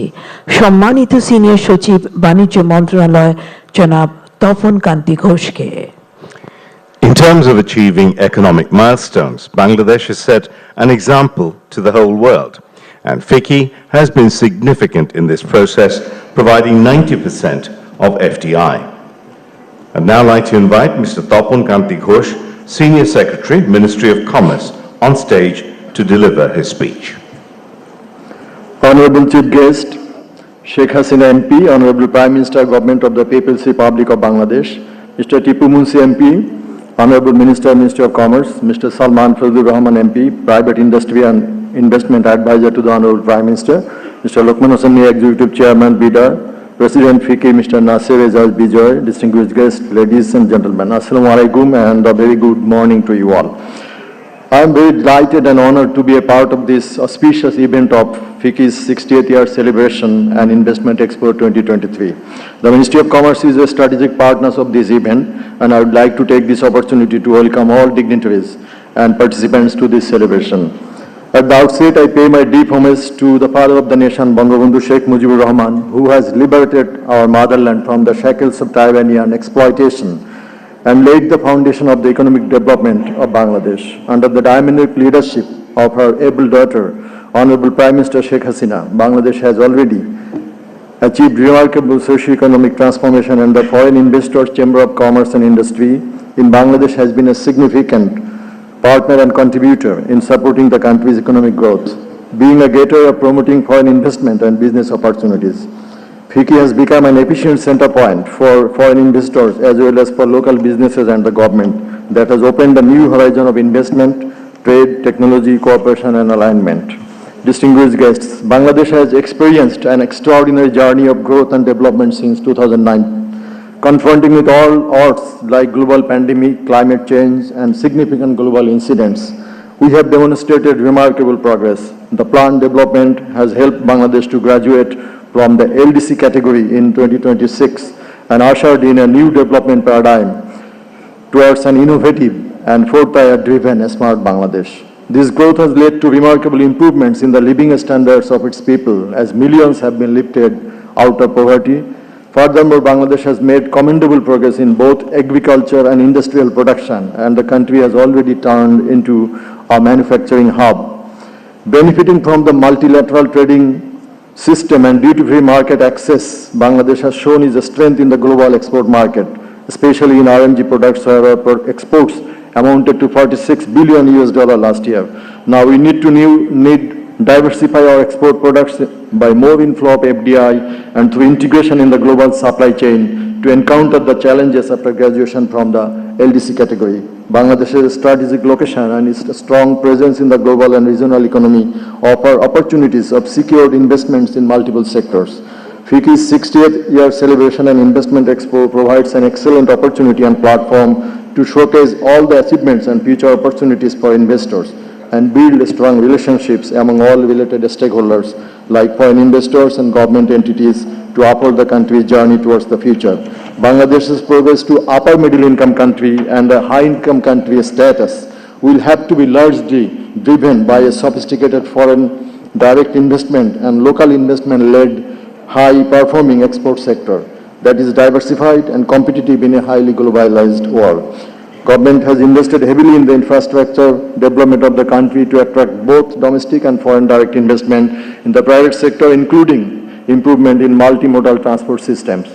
সম্মানিত সিনিয়র সচিব বাণিজ্য মন্ত্রণালয় জনাব তপন কান্তি ঘোষকে। In terms of achieving economic milestones, Bangladesh has set an example to the whole world, and FICCI has been significant in this process, providing 90% of FDI. I'd now like to invite Mr. Topon Kanti Ghosh, Senior Secretary, Ministry of Commerce, on stage to deliver his speech. Honorable Chief Guest, Sheikh Hasina MP, Honorable Prime Minister, Government of the People's Republic of Bangladesh, Mr. Tipu Munshi MP, Honorable Minister, Ministry of Commerce, Mr. Salman Fazlur Rahman MP, Private Industry and Investment Advisor to the Honorable Prime Minister, Mr. Lokman Hossaini, Executive Chairman, BIDA, President FICCI, Mr. Nasir Ejaz Bijoy, distinguished guests, ladies and gentlemen, Assalamu alaikum and a very good morning to you all. I am very delighted and honored to be a part of this auspicious event of FICCI's 60th year celebration and Investment Expo 2023. The Ministry of Commerce is a strategic partner of this event, and I would like to take this opportunity to welcome all dignitaries and participants to this celebration. At the outset, I pay my deep homage to the father of the nation, Bangabandhu Sheikh Mujibur Rahman, who has liberated our motherland from the shackles of tyranny and exploitation and laid the foundation of the economic development of Bangladesh. Under the dynamic leadership of her able daughter, Honorable Prime Minister Sheikh Hasina, Bangladesh has already achieved remarkable socio-economic transformation, and the Foreign Investors Chamber of Commerce and Industry in Bangladesh has been a significant partner and contributor in supporting the country's economic growth, being a gateway of promoting foreign investment and business opportunities. FICCI has become an efficient center point for foreign investors as well as for local businesses and the government that has opened a new horizon of investment, trade, technology, cooperation and alignment. Distinguished guests, Bangladesh has experienced an extraordinary journey of growth and development since 2009, confronting with all odds like global pandemic, climate change and significant global incidents. We have demonstrated remarkable progress. The planned development has helped Bangladesh to graduate from the LDC category in 2026 and ushered in a new development paradigm towards an innovative and forthright-driven smart Bangladesh. This growth has led to remarkable improvements in the living standards of its people, as millions have been lifted out of poverty. Furthermore, Bangladesh has made commendable progress in both agriculture and industrial production, and the country has already turned into a manufacturing hub. Benefiting from the multilateral trading system and duty-free market access, Bangladesh has shown its strength in the global export market, especially in RMG products, where our exports amounted to $46 billion last year. Now we need to diversify our export products by more inflow of FDI and through integration in the global supply chain to encounter the challenges after graduation from the LDC category. Bangladesh's strategic location and its strong presence in the global and regional economy offer opportunities of secured investments in multiple sectors. FICCI's 60th year celebration and Investment Expo provides an excellent opportunity and platform to showcase all the achievements and future opportunities for investors and build strong relationships among all related stakeholders like foreign investors and government entities to uphold the country's journey towards the future. Bangladesh's progress to upper middle income country and a high income country status will have to be largely driven by a sophisticated foreign direct investment and local investment led high performing export sector that is diversified and competitive in a highly globalized world. Government has invested heavily in the infrastructure development of the country to attract both domestic and foreign direct investment in the private sector, including improvement in multimodal transport systems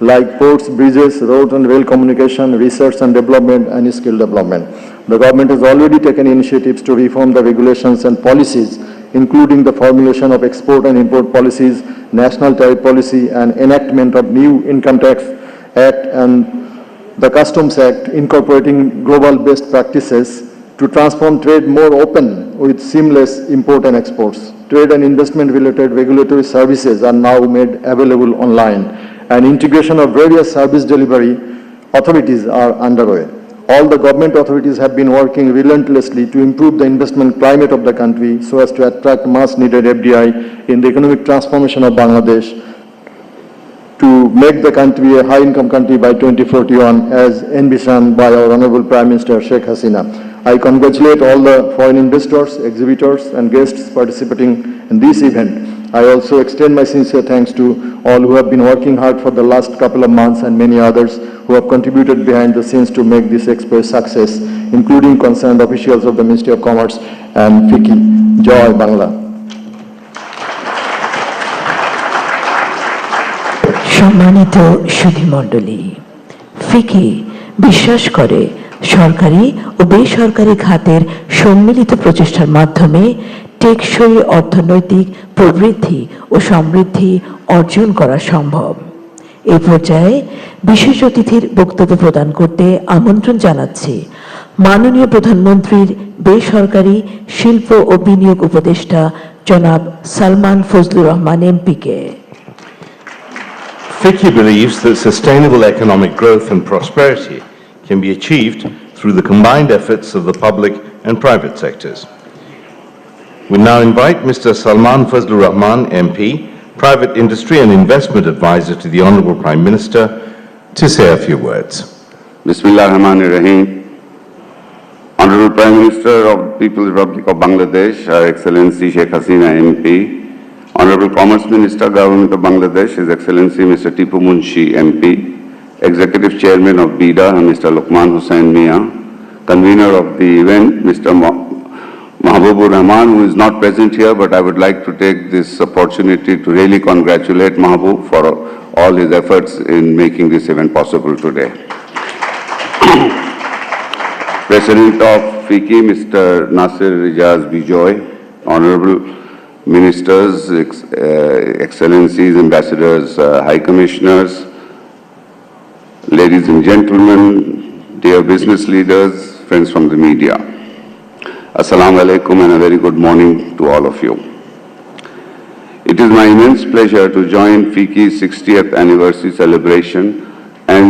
like ports, bridges, road and rail communication, research and development, and skill development. The government has already taken initiatives to reform the regulations and policies, including the formulation of export and import policies, national tariff policy, and enactment of new Income Tax Act and the Customs Act, incorporating global best practices to transform trade more open with seamless import and exports. Trade and investment related regulatory services are now made available online, and integration of various service delivery authorities are underway. All the government authorities have been working relentlessly to improve the investment climate of the country so as to attract much needed FDI in the economic transformation of Bangladesh to make the country a high-income country by 2041 as envisioned by our Honorable Prime Minister Sheikh Hasina. I congratulate all the foreign investors, exhibitors and guests participating in this event. I also extend my sincere thanks to all who have been working hard for the last couple of months and many others who have contributed behind the scenes to make this Expo a success, including concerned officials of the Ministry of Commerce and FICCI. Joy Bangla. সম্মানিত সুধীমণ্ডলী, ফিকি বিশ্বাস করে সরকারি ও বেসরকারি খাতের সম্মিলিত প্রচেষ্টার মাধ্যমে টেকসই অর্থনৈতিক প্রবৃদ্ধি ও সমৃদ্ধি অর্জন করা সম্ভব। এই পর্যায়ে বিশেষ অতিথির বক্তব্য প্রদান করতে আমন্ত্রণ জানাচ্ছি মাননীয় প্রধানমন্ত্রীর বেসরকারি শিল্প ও বিনিয়োগ উপদেষ্টা জনাব Salman Fazlur Rahman এমপিকে। FICCI believes that sustainable economic growth and prosperity can be achieved through the combined efforts of the public and private sectors. We now invite Mr. Salman Fazlur Rahman, MP, Private Industry and Investment Advisor to the Honourable Prime Minister, to say a few words. Bismillah ar-Rahman ar-Rahim. Honourable Prime Minister of the People's Republic of Bangladesh, Her Excellency Sheikh Hasina MP, Honourable Commerce Minister, Government of Bangladesh, His Excellency Mr. Tipu Munshi MP, Executive Chairman of BIDA, Mr. Luqman Hussain Mia, Convener of the event, Mr. Mahbubur Rahman, who is not present here, but I would like to take this opportunity to really congratulate Mahbub for all his efforts in making this event possible today. President of FICCI, Mr. Nasir Rijaz Bijoy, Honourable Ministers, Excellencies, Ambassadors, High Commissioners, ladies and gentlemen, dear business leaders, friends from the media. Assalamu alaikum and a very good morning to all of you. It is my immense pleasure to join FICCI's 60th anniversary celebration and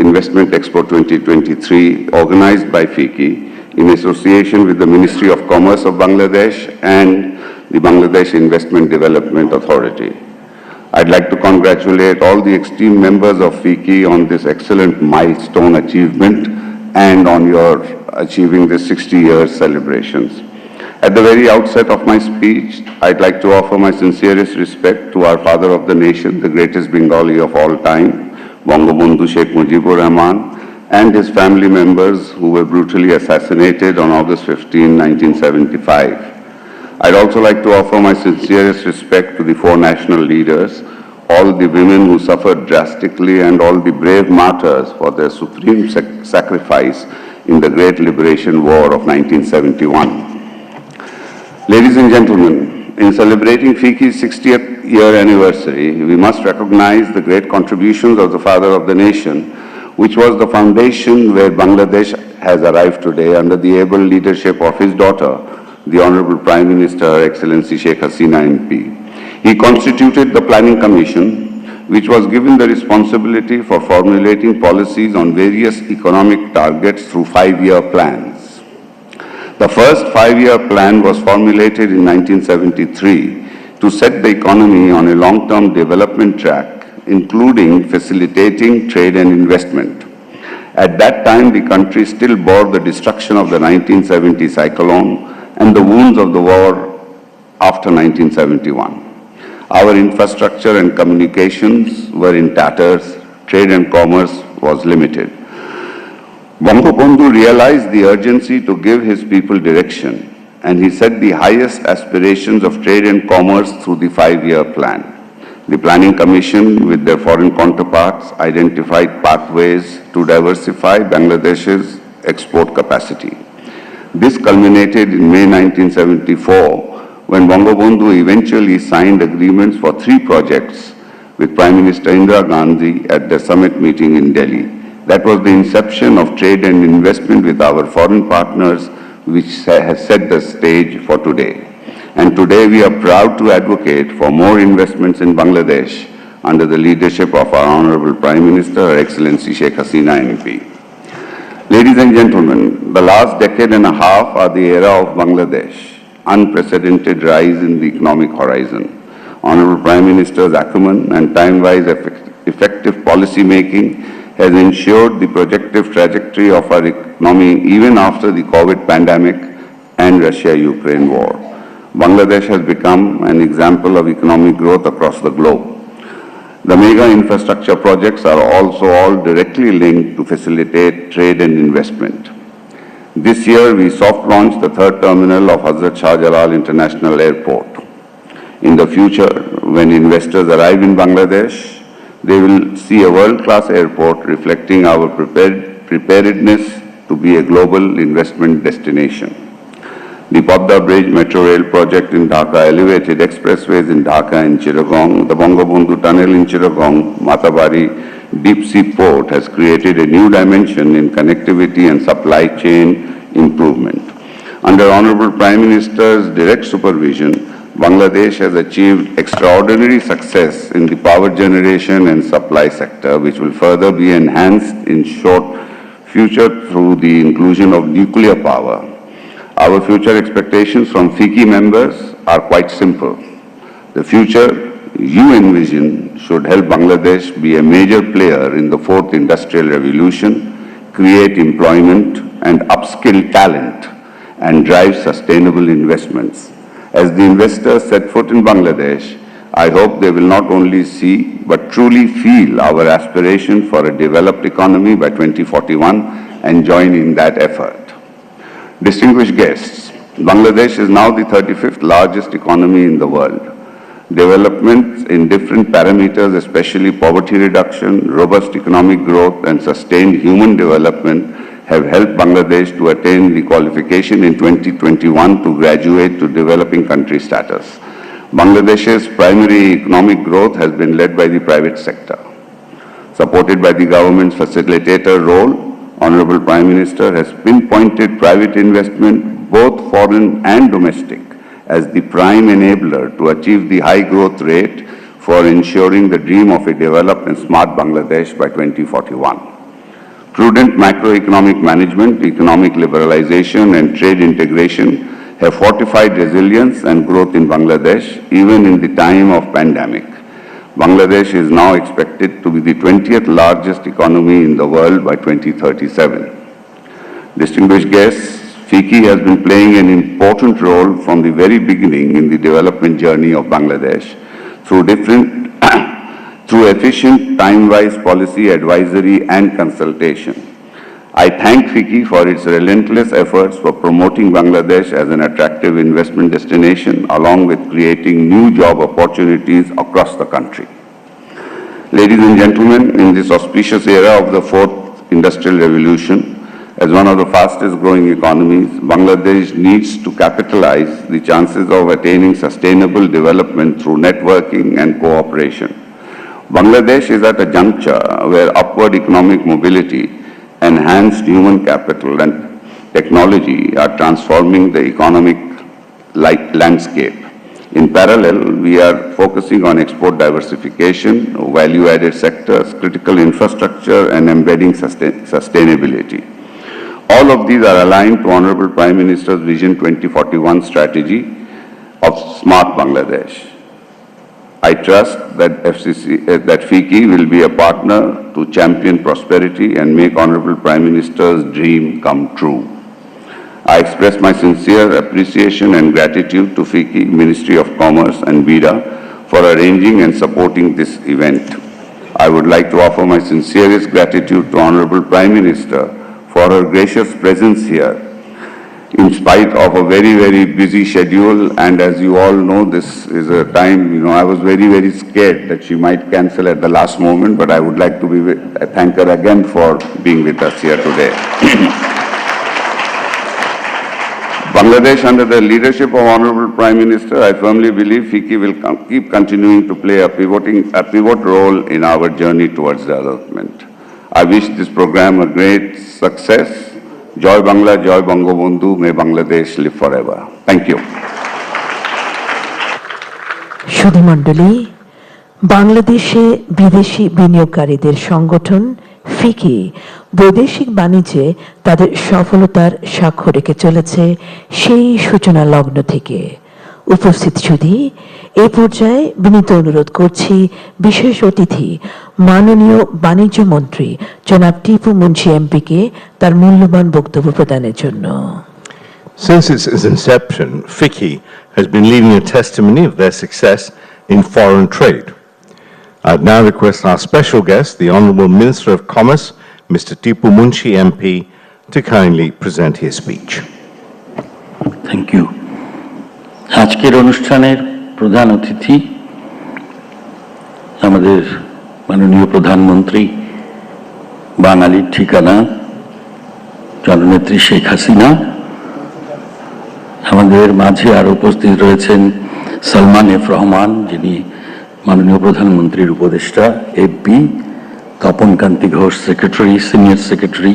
Investment Expo 2023 organized by FICCI in association with the Ministry of Commerce of Bangladesh and the Bangladesh Investment Development Authority. I'd like to congratulate all the esteemed members of FICCI on this excellent milestone achievement and on your achieving the 60 years celebrations. At the very outset of my speech, I'd like to offer my sincerest respect to our father of the nation, the greatest Bengali of all time, Bangabandhu Sheikh Mujibur Rahman, and his family members who were brutally assassinated on August 15, 1975. I'd also like to offer my sincerest respect to the four national leaders, all the women who suffered drastically, and all the brave martyrs for their supreme sacrifice in the Great Liberation War of 1971. Ladies and gentlemen, in celebrating FICCI's 60th year anniversary, we must recognize the great contributions of the father of the nation, which was the foundation where Bangladesh has arrived today under the able leadership of his daughter, the Honourable Prime Minister, Her Excellency Sheikh Hasina MP. He constituted the Planning Commission, which was given the responsibility for formulating policies on various economic targets through 5-year plans. The first 5-year plan was formulated in 1973 to set the economy on a long-term development track, including facilitating trade and investment. At that time, the country still bore the destruction of the 1970 cyclone and the wounds of the war after 1971. Our infrastructure and communications were in tatters, trade and commerce was limited. Bangabandhu realized the urgency to give his people direction, and he set the highest aspirations of trade and commerce through the 5-year plan. The Planning Commission, with their foreign counterparts, identified pathways to diversify Bangladesh's export capacity. This culminated in May 1974, when Bangabandhu eventually signed agreements for 3 projects with Prime Minister Indira Gandhi at the summit meeting in Delhi. That was the inception of trade and investment with our foreign partners, which has set the stage for today. And today we are proud to advocate for more investments in Bangladesh under the leadership of our Honourable Prime Minister, Her Excellency Sheikh Hasina MP. Ladies and gentlemen, the last decade and a half are the era of Bangladesh. Unprecedented rise in the economic horizon. Honourable Prime Minister's acumen and time-wise effective policy making has ensured the projective trajectory of our economy even after the COVID pandemic and Russia-Ukraine war. Bangladesh has become an example of economic growth across the globe. The mega infrastructure projects are also all directly linked to facilitate trade and investment. This year, we soft-launched the 3rd terminal of Hazrat Shah Jalal International Airport. In the future, when investors arrive in Bangladesh, they will see a world-class airport reflecting our preparedness to be a global investment destination. The Padda Bridge Metro Rail project in Dhaka, elevated expressways in Dhaka and Chittagong, the Bangabandhu Tunnel in Chittagong, Matabari Deep Sea Port has created a new dimension in connectivity and supply chain improvement. Under Honorable Prime Minister's direct supervision, Bangladesh has achieved extraordinary success in the power generation and supply sector, which will further be enhanced in short future through the inclusion of nuclear power. Our future expectations from FICCI members are quite simple. The future you envision should help Bangladesh be a major player in the fourth industrial revolution, create employment and upskill talent, and drive sustainable investments. As the investors set foot in Bangladesh, I hope they will not only see but truly feel our aspiration for a developed economy by 2041 and join in that effort. Distinguished guests, Bangladesh is now the 35th largest economy in the world. Developments in different parameters, especially poverty reduction, robust economic growth, and sustained human development, have helped Bangladesh to attain the qualification in 2021 to graduate to developing country status. Bangladesh's primary economic growth has been led by the private sector. Supported by the government's facilitator role, Honorable Prime Minister has pinpointed private investment, both foreign and domestic, as the prime enabler to achieve the high growth rate for ensuring the dream of a developed and smart Bangladesh by 2041. Prudent macroeconomic management, economic liberalization and trade integration have fortified resilience and growth in Bangladesh even in the time of pandemic. Bangladesh is now expected to be the 20th largest economy in the world by 2037. Distinguished guests, FICCI has been playing an important role from the very beginning in the development journey of Bangladesh through efficient, time-wise policy advisory and consultation. I thank FICCI for its relentless efforts for promoting Bangladesh as an attractive investment destination, along with creating new job opportunities across the country. Ladies and gentlemen, in this auspicious era of the fourth industrial revolution, as one of the fastest growing economies, Bangladesh needs to capitalize the chances of attaining sustainable development through networking and cooperation. Bangladesh is at a juncture where upward economic mobility, enhanced human capital and technology are transforming the economic landscape. In parallel, we are focusing on export diversification, value-added sectors, critical infrastructure and embedding sustainability. All of these are aligned to Honorable Prime Minister's Vision 2041 strategy of Smart Bangladesh. I trust that FICCI will be a partner to champion prosperity and make Honorable Prime Minister's dream come true. I express my sincere appreciation and gratitude to FICCI, Ministry of Commerce and BIDA for arranging and supporting this event. I would like to offer my sincerest gratitude to Honorable Prime Minister for her gracious presence here in spite of a very, very busy schedule. And as you all know, this is a time, I was very, very scared that she might cancel at the last moment, but I would like to thank her again for being with us here today. Bangladesh, under the leadership of Honorable Prime Minister, I firmly believe FICCI will keep continuing to play a pivot role in our journey towards development. I wish this program a great success. Joy Bangla, Joy Bangabandhu, may Bangladesh live forever. Thank you. সুধীমণ্ডলী, বাংলাদেশে বিদেশি বিনিয়োগকারীদের সংগঠন ফিকি বৈদেশিক বাণিজ্যে তাদের সফলতার সাক্ষ্য রেখে চলেছে সেই সূচনা লগ্ন থেকে। উপস্থিত সুধী, এই পর্যায়ে বিনীত অনুরোধ করছি বিশেষ অতিথি মাননীয় বাণিজ্য মন্ত্রী জনাব টিপু মুন্সি এমপিকে তার মূল্যবান বক্তব্য প্রদানের জন্য। Since its inception, FICCI has been leaving a testimony of their success in foreign trade. I'd now request our special guest, the Honourable Minister of Commerce, Mr. Tipu Munshi MP, to kindly present his speech. Thank you. আজকের অনুষ্ঠানের প্রধান অতিথি আমাদের মাননীয় প্রধানমন্ত্রী, বাঙালির ঠিকানা জননেত্রী শেখ হাসিনা, আমাদের মাঝে আর উপস্থিত রয়েছেন সালমান এফ রহমান, যিনি মাননীয় প্রধানমন্ত্রীর উপদেষ্টা, এমপি, তপন কান্তি ঘোষ, সেক্রেটারি, সিনিয়র সেক্রেটারি,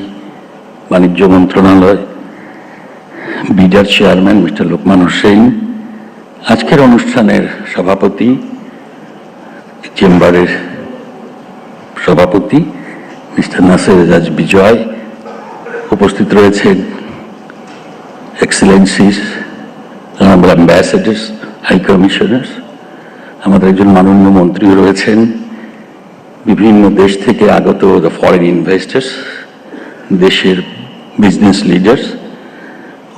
বাণিজ্য মন্ত্রণালয়, বিডার চেয়ারম্যান মিস্টার লোকমান হোসেন, আজকের অনুষ্ঠানের সভাপতি, চেম্বারের সভাপতি মিস্টার নাসির এজাজ বিজয়, উপস্থিত রয়েছেন excellencies, honourable ambassadors, high commissioners, আমাদের একজন মাননীয় মন্ত্রীও রয়েছেন, বিভিন্ন দেশ থেকে আগত দ্য ফরেন ইনভেস্টার্স, দেশের বিজনেস লিডার্স,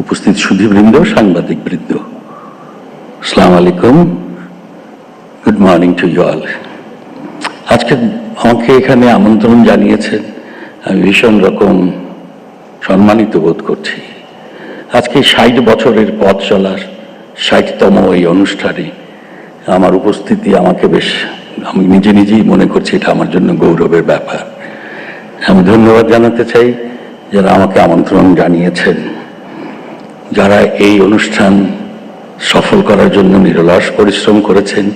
উপস্থিত সুধীবৃন্দ, সাংবাদিক বৃন্দ, আসসালামু আলাইকুম, good morning to you all. আজকে আমাকে এখানে আমন্ত্রণ জানিয়েছেন, আমি ভীষণ রকম সম্মানিত বোধ করছি। আজকে 60 বছরের পথ চলার 60তম এই অনুষ্ঠানে আমার উপস্থিতি আমাকে বেশ, আমি নিজেই মনে করছি এটা আমার জন্য গৌরবের ব্যাপার। আমি ধন্যবাদ জানাতে চাই যারা আমাকে আমন্ত্রণ জানিয়েছেন, যারা এই অনুষ্ঠান সফল করার জন্য নিরলস পরিশ্রম করেছেন,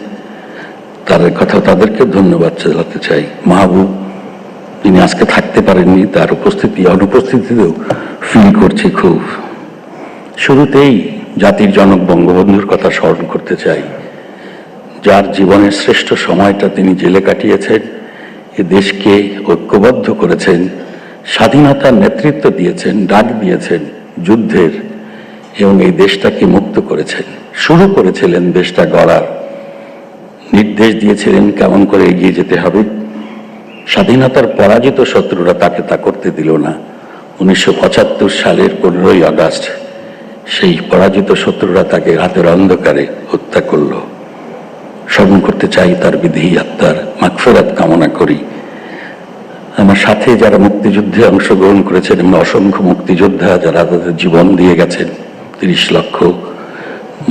তাদেরকে ধন্যবাদ জানাতে চাই। মাহবুব, যিনি আজকে থাকতে পারেননি, তার অনুপস্থিতিতেও ফিল করছি খুব। শুরুতেই জাতির জনক বঙ্গবন্ধুর কথা স্মরণ করতে চাই, যার জীবনের শ্রেষ্ঠ সময়টা তিনি জেলে কাটিয়েছেন, এ দেশকে ঐক্যবদ্ধ করেছেন, স্বাধীনতার নেতৃত্ব দিয়েছেন, ডাক দিয়েছেন যুদ্ধের, এবং এই দেশটাকে মুক্ত করেছেন। শুরু করেছিলেন দেশটা গড়ার, নির্দেশ দিয়েছিলেন কেমন করে এগিয়ে যেতে হবে। স্বাধীনতার পরাজিত শত্রুরা তাকে তা করতে দিল না। 1975 সালের 15ই আগস্ট সেই পরাজিত শত্রুরা তাকে রাতের অন্ধকারে হত্যা করল। স্মরণ করতে চাই তার বিধি আত্মার মাগফিরাত কামনা করি। আমার সাথে যারা মুক্তিযুদ্ধে অংশগ্রহণ করেছেন, এবং অসংখ্য মুক্তিযোদ্ধা যারা তাদের জীবন দিয়ে গেছেন, 30 লক্ষ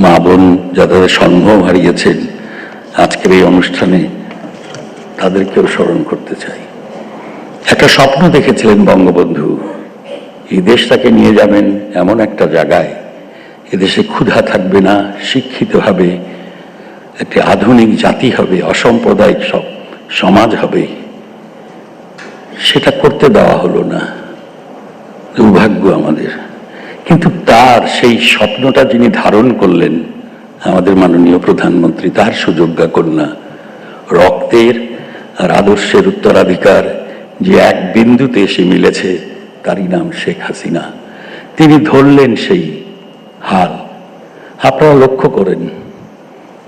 মা বোন যারা তাদের সম্ভব হারিয়েছেন, আজকের এই অনুষ্ঠানে তাদেরকেও স্মরণ করতে চাই। একটা স্বপ্ন দেখেছিলেন বঙ্গবন্ধু, এই দেশটাকে নিয়ে যাবেন এমন একটা জায়গায়, এদেশে ক্ষুধা থাকবে না, শিক্ষিত হবে, একটি আধুনিক জাতি হবে, অসাম্প্রদায়িক সমাজ হবে। সেটা করতে দেওয়া হলো না, দুর্ভাগ্য আমাদের। কিন্তু তার সেই স্বপ্নটা যিনি ধারণ করলেন, আমাদের মাননীয় প্রধানমন্ত্রী, তার সুযোগ্যা কন্যা, রক্তের আর আদর্শের উত্তরাধিকার যে এক বিন্দুতে এসে মিলেছে, তারই নাম শেখ হাসিনা। তিনি ধরলেন সেই হাল। আপনারা লক্ষ্য করেন,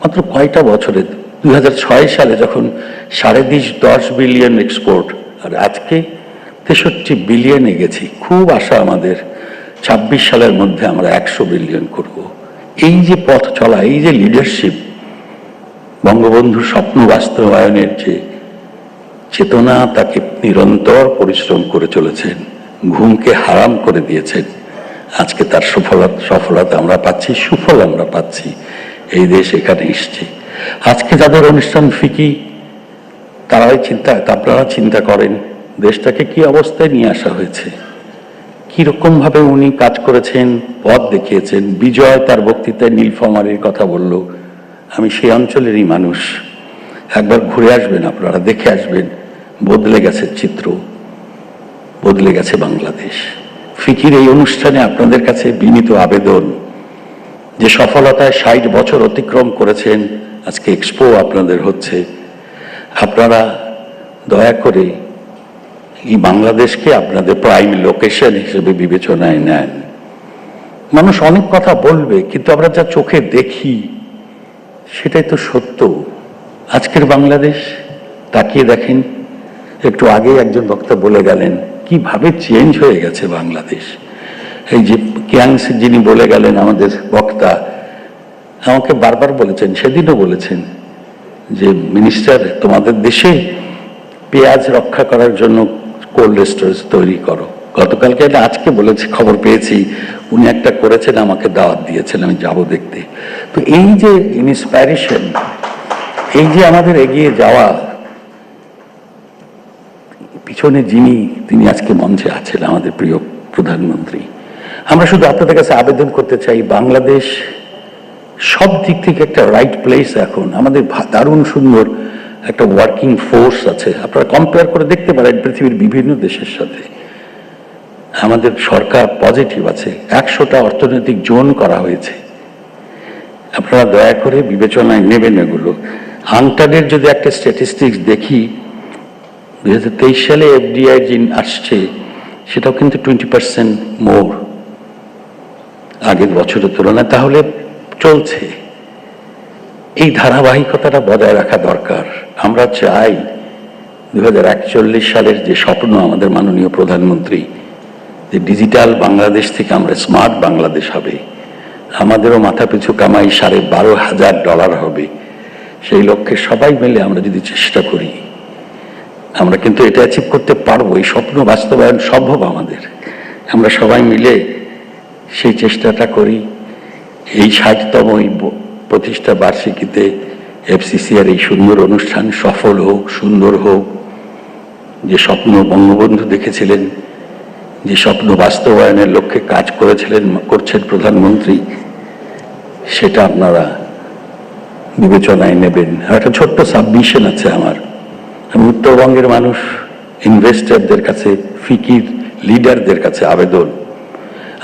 মাত্র কয়টা বছরে, 2006 সালে যখন 10.5 বিলিয়ন এক্সপোর্ট, আর আজকে 63 বিলিয়নে গেছি। খুব আশা আমাদের 26 সালের মধ্যে আমরা 100 বিলিয়ন করব। এই যে পথ চলা, এই যে লিডারশিপ, বঙ্গবন্ধুর স্বপ্ন বাস্তবায়নের যে চেতনা, তাকে নিরন্তর পরিশ্রম করে চলেছেন, ঘুমকে হারাম করে দিয়েছেন। আজকে তার সফলতা আমরা পাচ্ছি, সুফল আমরা পাচ্ছি। এই দেশ এখানে এসছে। আজকে যাদের অনুষ্ঠান ফিকি, আপনারা চিন্তা করেন দেশটাকে কি অবস্থায় নিয়ে আসা হয়েছে, কিরকম ভাবে উনি কাজ করেছেন, পথ দেখিয়েছেন। বিজয় তার বক্তৃতায় নীলফামারীর কথা বলল, আমি সেই অঞ্চলেরই মানুষ। একবার ঘুরে আসবেন, আপনারা দেখে আসবেন, বদলে গেছে চিত্র, বদলে গেছে বাংলাদেশ। ফিকির এই অনুষ্ঠানে আপনাদের কাছে বিনীত আবেদন, যে সফলতায় 60 বছর অতিক্রম করেছেন, আজকে এক্সপো আপনাদের হচ্ছে, আপনারা দয়া করে এই বাংলাদেশকে আপনাদের প্রাইম লোকেশন হিসেবে বিবেচনায় নেন। মানুষ অনেক কথা বলবে, কিন্তু আমরা যা চোখে দেখি সেটাই তো সত্য। আজকের বাংলাদেশ তাকিয়ে দেখেন, একটু আগে একজন বক্তা বলে গেলেন কিভাবে চেঞ্জ হয়ে গেছে বাংলাদেশ। এই যে কিয়াংসি যিনি বলে গেলেন, আমাদের বক্তা আমাকে বারবার বলেছেন, সেদিনও বলেছেন যে মিনিস্টার, তোমাদের দেশে পেঁয়াজ রক্ষা করার জন্য কোল্ড স্টোরেজ তৈরি করো। গতকালকে আজকে বলেছি, খবর পেয়েছি উনি একটা করেছেন, আমাকে দাওয়াত দিয়েছেন, আমি যাব দেখতে। তো এই যে ইন্সপাইরেশন, এই যে আমাদের এগিয়ে যাওয়া, পিছনে তিনি আজকে মঞ্চে আছেন, আমাদের প্রিয় প্রধানমন্ত্রী। আমরা শুধু আপনাদের কাছে আবেদন করতে চাই, বাংলাদেশ সব দিক থেকে একটা রাইট প্লেস এখন। আমাদের দারুণ সুন্দর একটা ওয়ার্কিং ফোর্স আছে, আপনারা কম্পেয়ার করে দেখতে পারেন পৃথিবীর বিভিন্ন দেশের সাথে। আমাদের সরকার পজিটিভ আছে, 100টা অর্থনৈতিক জোন করা হয়েছে। আপনারা দয়া করে বিবেচনায় নেবেন এগুলো। আংটানের যদি একটা স্ট্যাটিস্টিক্স দেখি, 2023 সালে এফডিআই আসছে, সেটাও কিন্তু 20% মোর আগের বছরের তুলনায়, তাহলে চলছে। এই ধারাবাহিকতাটা বজায় রাখা দরকার। আমরা চাই 2041 সালের যে স্বপ্ন আমাদের মাননীয় প্রধানমন্ত্রী, যে ডিজিটাল বাংলাদেশ থেকে আমরা স্মার্ট বাংলাদেশ হবে, আমাদেরও মাথা পিছু কামাই $12,500 হবে। সেই লক্ষ্যে সবাই মিলে আমরা যদি চেষ্টা করি, আমরা কিন্তু এটা অ্যাচিভ করতে পারবো। এই স্বপ্ন বাস্তবায়ন সম্ভব আমাদের। আমরা সবাই মিলে সেই চেষ্টাটা করি। এই 60তম প্রতিষ্ঠা বার্ষিকীতে এফসিসিআর এই সুন্দর অনুষ্ঠান সফল হোক, সুন্দর হোক। যে স্বপ্ন বঙ্গবন্ধু দেখেছিলেন, যে স্বপ্ন বাস্তবায়নের লক্ষ্যে কাজ করছেন প্রধানমন্ত্রী, সেটা আপনারা বিবেচনায় নেবেন। আর একটা ছোট্ট সাবমিশন আছে আমার। আমি উত্তরবঙ্গের মানুষ, ইনভেস্টরদের কাছে, ফিকির লিডারদের কাছে আবেদন,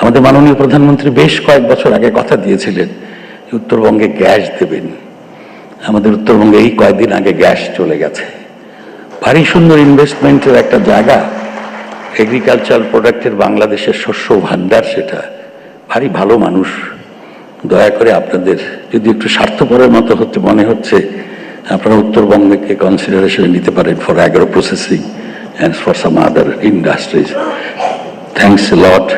আমাদের মাননীয় প্রধানমন্ত্রী বেশ কয়েক বছর আগে কথা দিয়েছিলেন উত্তরবঙ্গে গ্যাস দেবেন। আমাদের উত্তরবঙ্গে এই কয়েকদিন আগে গ্যাস চলে গেছে। ভারী সুন্দর ইনভেস্টমেন্টের একটা জায়গা, এগ্রিকালচার প্রোডাক্টের বাংলাদেশের শস্য ভান্ডার, সেটা ভারী ভালো মানুষ। দয়া করে আপনাদের যদি একটু স্বার্থপরের মতো হতে মনে হচ্ছে, আপনারা উত্তরবঙ্গকে কনসিডারেশনে নিতে পারেন for agro processing and for some other industries. Thanks a lot,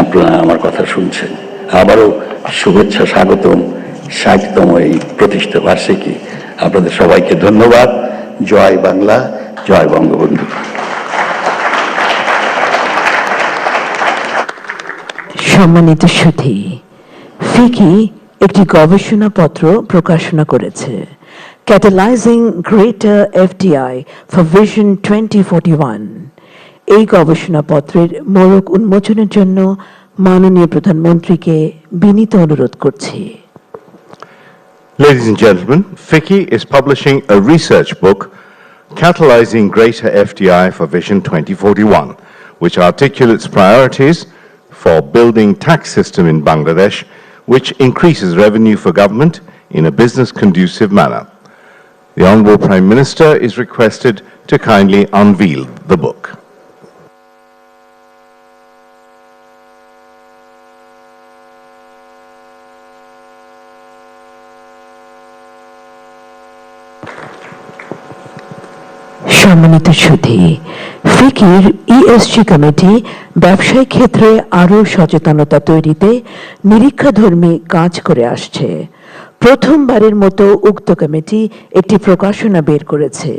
আপনারা আমার কথা শুনছেন। আবারও শুভেচ্ছা, স্বাগতম 60তম এই প্রতিষ্ঠা বার্ষিকী। আপনাদের সবাইকে ধন্যবাদ। জয় বাংলা, জয় বঙ্গবন্ধু। সম্মানিত সুধী, ফিকি একটি গবেষণাপত্র প্রকাশনা করেছে, ক্যাটালাইজিং গ্রেটার এফডিআই ফর ভিশন 2041। এই গবেষণাপত্রের মোড়ক উন্মোচনের জন্য মাননীয় প্রধানমন্ত্রীকে বিনীত অনুরোধ করছি। Ladies and gentlemen, FICCI is publishing a research book, Catalyzing Greater FDI for Vision 2041, which articulates priorities for building tax system in Bangladesh, which increases revenue for government in a business-conducive manner. The Honourable Prime Minister is requested to kindly unveil the book. সম্মানিত সুধী, ফিকির ESG committee ব্যবসায়িক ক্ষেত্রে আরও সচেতনতা তৈরিতে নিরীক্ষাধর্মী কাজ করে আসছে। প্রথমবারের মতো উক্ত কমিটি একটি প্রকাশনা বের করেছে।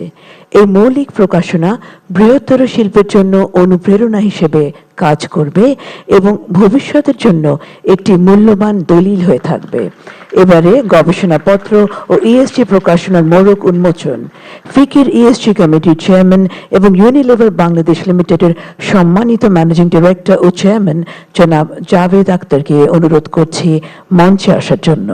এই মৌলিক প্রকাশনা বৃহত্তর শিল্পের জন্য অনুপ্রেরণা হিসেবে কাজ করবে এবং ভবিষ্যতের জন্য একটি মূল্যবান দলিল হয়ে থাকবে। এবারে গবেষণাপত্র ও ইএসজি প্রকাশনার মোড়ক উন্মোচন ফিকির ইএসজি কমিটির চেয়ারম্যান এবং ইউনিলিভার বাংলাদেশ লিমিটেডের সম্মানিত ম্যানেজিং ডিরেক্টর ও চেয়ারম্যান জনাব জাভেদ আক্তারকে অনুরোধ করছি মঞ্চে আসার জন্য।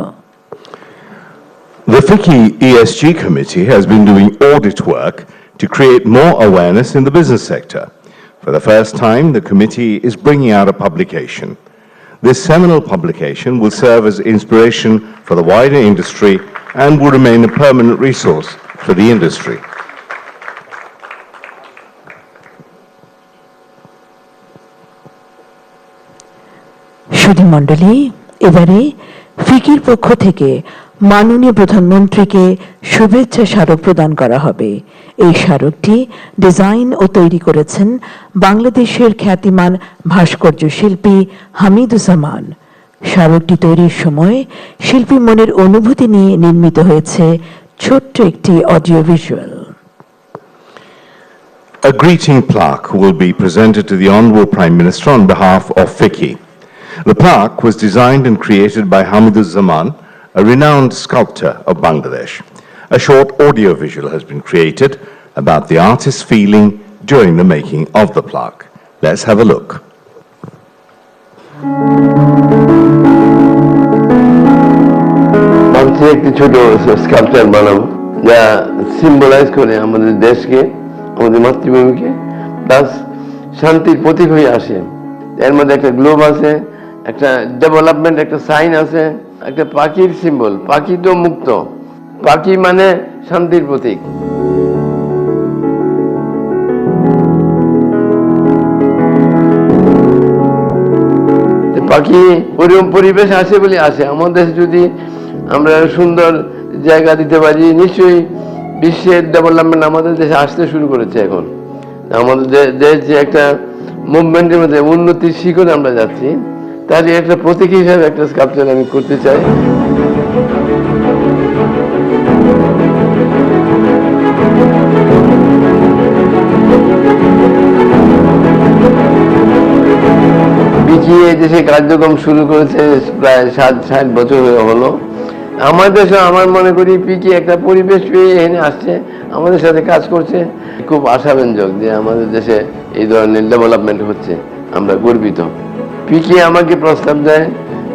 The FICCI ESG Committee has been doing audit work to create more awareness in the business sector. For the first time, the committee is bringing out a publication. This seminal publication will serve as inspiration for the wider industry and will remain a permanent resource for the industry. সুধী মণ্ডলী, এবারে ফিকির পক্ষ থেকে মাননীয় প্রধানমন্ত্রীকে শুভেচ্ছা স্মারক প্রদান করা হবে। এই স্মারকটি ডিজাইন ও তৈরি করেছেন বাংলাদেশের খ্যাতিমান ভাস্কর্য শিল্পী হামিদুজ্জামান। স্মারকটি তৈরির সময় শিল্পী মনের অনুভূতি নিয়ে নির্মিত হয়েছে ছোট্ট একটি audio visual. A greeting plaque will be presented to the Honourable Prime Minister on behalf of FICCI. The plaque was designed and created by Hamiduzzaman, a renowned sculptor of Bangladesh. A short audio visual has been created about the artist's feeling during the making of the plaque. Let's have a look. ভাবছি একটি ছোট sculpture বানাবো যা symbolise করে আমাদের দেশকে, আমাদের মাতৃভূমিকে, plus শান্তির প্রতীক হয়ে আসে। এর মধ্যে একটা গ্লোব আছে, একটা ডেভেলপমেন্ট, একটা সাইন আছে, একটা পাখির সিম্বল। পাখি তো মুক্ত, পাখি মানে শান্তির প্রতীক। পাখি পরিবেশ আসে বলে আসে। আমাদের যদি আমরা সুন্দর জায়গা দিতে পারি, নিশ্চয়ই বিশ্বের ডেভেলপমেন্ট আমাদের দেশে আসতে শুরু করেছে এখন। আমাদের দেশ যে একটা মুভমেন্টের মধ্যে উন্নতির শিখরে আমরা যাচ্ছি, তার একটা প্রতীক হিসাবে একটা স্কাল্পচার আমি করতে চাই। FICCI এই দেশে কার্যক্রম শুরু করেছে প্রায় 60 বছর হলো। আমাদের দেশে আমার মনে করি FICCI একটা পরিবেশ পেয়ে এখানে আসছে, আমাদের সাথে কাজ করছে। খুব আশাব্যঞ্জক যে আমাদের দেশে এই ধরনের ডেভেলপমেন্ট হচ্ছে, আমরা গর্বিত। FICCI আমাকে প্রস্তাব দেয়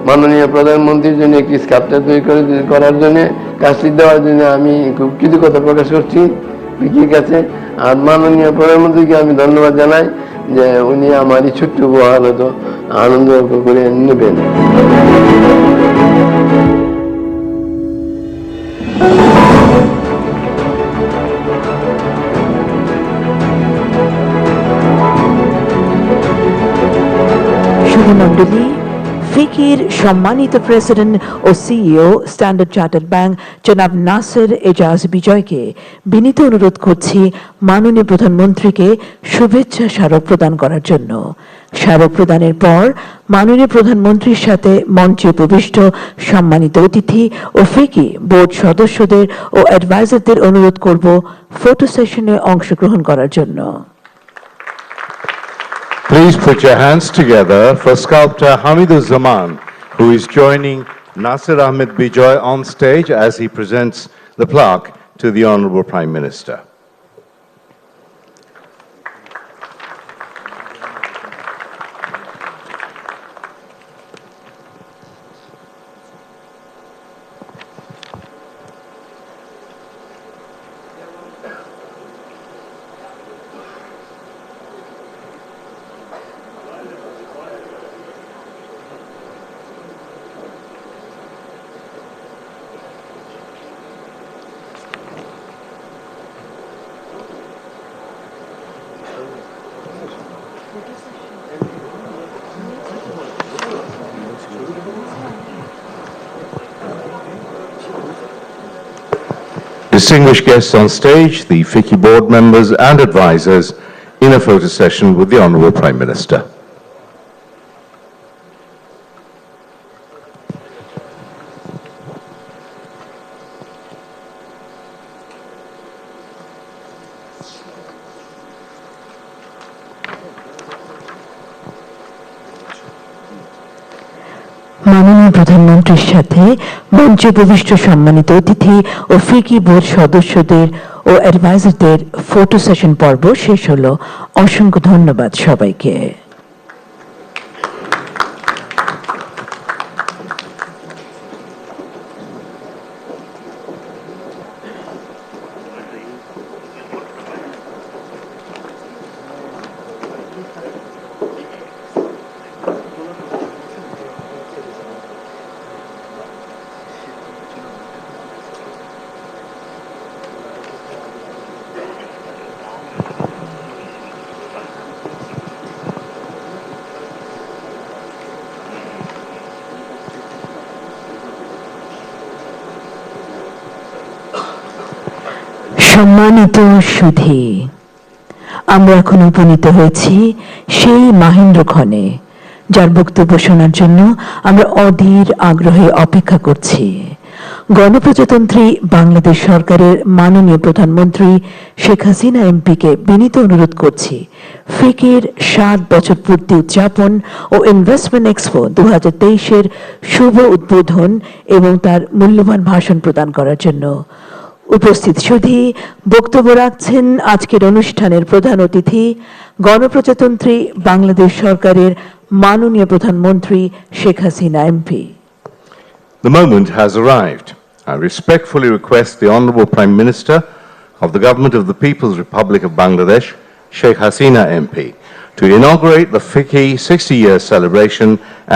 মাননীয় প্রধানমন্ত্রীর জন্য একটি স্কাল্পচার তৈরি করার জন্য, কাজটি দেওয়ার জন্য আমি খুব কৃতজ্ঞতা প্রকাশ করছি FICCIর কাছে। আর মাননীয় প্রধানমন্ত্রীকে আমি ধন্যবাদ জানাই যে উনি আমার এই ছোট্ট উপহার হয়তো আনন্দ করে নেবেন। শুভমণ্ডলী, ফিকির সম্মানিত প্রেসিডেন্ট ও সিইও স্ট্যান্ডার্ড চার্টার্ড ব্যাংক জনাব নাসের এজাজ বিজয়কে বিনীত অনুরোধ করছি মাননীয় প্রধানমন্ত্রীকে শুভেচ্ছা স্মারক প্রদান করার জন্য। স্মারক প্রদানের পর মাননীয় প্রধানমন্ত্রীর সাথে মঞ্চে উপবিষ্ট সম্মানিত অতিথি ও ফিকি বোর্ড সদস্যদের ও অ্যাডভাইজারদের অনুরোধ করব ফটো সেশনে অংশগ্রহণ করার জন্য। Please put your hands together for sculptor Hamidul Zaman, who is joining Nasir Ahmed Bijoy on stage as he presents the plaque to the Honorable Prime Minister. Distinguished guests on stage, the FICCI board members and advisors in a photo session with the Honourable Prime Minister. মাননীয় প্রধানমন্ত্রীর সাথে মঞ্চে উপবিষ্ট সম্মানিত অতিথি ও ফিকি board সদস্যদের ও অ্যাডভাইজারদের photo session পর্ব শেষ হলো। অসংখ্য ধন্যবাদ সবাইকে। সম্মানিত সুধী, আমরা এখন উপনীত হয়েছি সেই মাহেন্দ্রক্ষণে যার বক্তব্য শোনার জন্য আমরা অধীর আগ্রহে অপেক্ষা করছি। গণপ্রজাতন্ত্রী বাংলাদেশ সরকারের মাননীয় প্রধানমন্ত্রী শেখ হাসিনা এমপিকে বিনীত অনুরোধ করছি ফিকির ৭ বছর পূর্তি উদযাপন ও ইনভেস্টমেন্ট এক্সপো 2023-এর শুভ উদ্বোধন এবং তার মূল্যবান ভাষণ প্রদান করার জন্য। উপস্থিত সুধী, বক্তব্য রাখছেন আজকের অনুষ্ঠানের প্রধান অতিথি গণপ্রজাতন্ত্রী বাংলাদেশ সরকারের মাননীয় প্রধানমন্ত্রী Sheikh Hasina MP. The moment has arrived. I respectfully request the Honourable Prime Minister of the Government of the People's Republic of Bangladesh, Sheikh Hasina MP, to inaugurate the FICCI 60-year celebration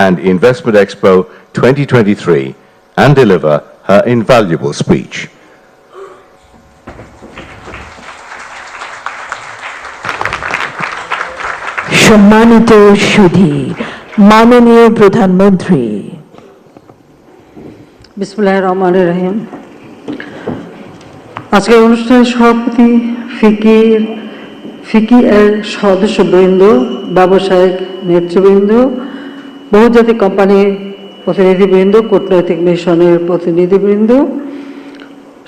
and Investment Expo 2023 and deliver her invaluable speech. সম্মানিত সুধী, মাননীয় প্রধানমন্ত্রী। বিসমিল্লাহির রহমানির রহিম। আজকের অনুষ্ঠানের সভাপতি ফিকি এর সদস্যবৃন্দ, ব্যবসায়িক নেতৃবৃন্দ, বহুজাতিক কোম্পানির প্রতিনিধিবৃন্দ, কূটনৈতিক মিশনের প্রতিনিধিবৃন্দ,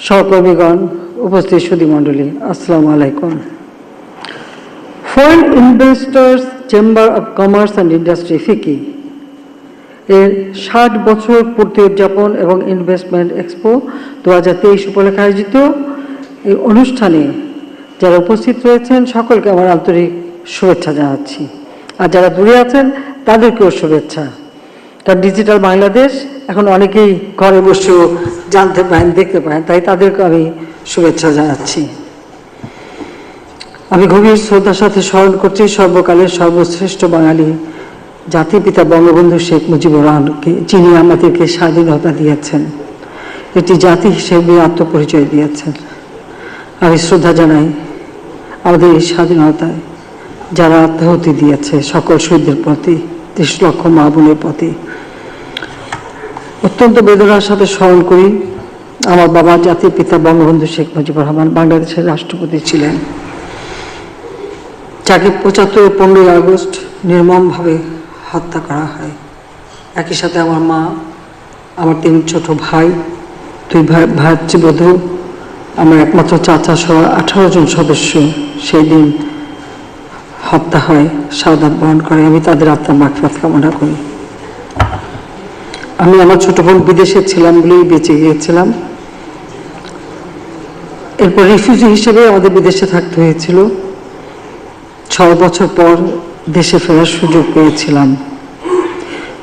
সহকর্মীগণ, উপস্থিত সুধীমণ্ডলী, আসসালামু আলাইকুম। Foreign investors chamber of commerce and industry FICCI এর 60 বছর পূর্তি উদযাপন এবং ইনভেস্টমেন্ট এক্সপো 2023 উপলক্ষে আয়োজিত এই অনুষ্ঠানে যারা উপস্থিত রয়েছেন সকলকে আমার আন্তরিক শুভেচ্ছা জানাচ্ছি, আর যারা দূরে আছেন তাদেরকেও শুভেচ্ছা। কারণ ডিজিটাল বাংলাদেশ এখন অনেকেই ঘরে বসেও জানতে পারেন, দেখতে পারেন, তাই তাদেরকে আমি শুভেচ্ছা জানাচ্ছি। আমি গভীর শ্রদ্ধার সাথে স্মরণ করছি সর্বকালের সর্বশ্রেষ্ঠ বাঙালি জাতিপিতা বঙ্গবন্ধু শেখ মুজিবুর রহমানকে, যিনি আমাদেরকে স্বাধীনতা দিয়েছেন, একটি জাতি হিসেবে আত্মপরিচয় দিয়েছেন। আমি শ্রদ্ধা জানাই আমাদের এই স্বাধীনতায় যারা আত্মাহুতি দিয়েছে সকল শহীদদের প্রতি, 30 লক্ষ মা বোনের প্রতি। অত্যন্ত বেদনার সাথে স্মরণ করি আমার বাবা জাতির পিতা বঙ্গবন্ধু শেখ মুজিবুর রহমান বাংলাদেশের রাষ্ট্রপতি ছিলেন, যাকে 75 15 আগস্ট নির্মমভাবে হত্যা করা হয়। একই সাথে আমার মা, আমার 3 ছোট ভাই, 2 ভাতৃবধূ, আমার একমাত্র চাচা সহ 18 জন সদস্য সেই দিন হত্যা হয়, শাহাদাত বরণ করে। আমি তাদের আত্মার মাগফিরাত কামনা করি। আমি আমার ছোট বোন বিদেশে ছিলাম বলেই বেঁচে গিয়েছিলাম। এরপর রিফিউজি হিসেবে আমাদের বিদেশে থাকতে হয়েছিল। 6 বছর পর দেশে ফেরার সুযোগ পেয়েছিলাম।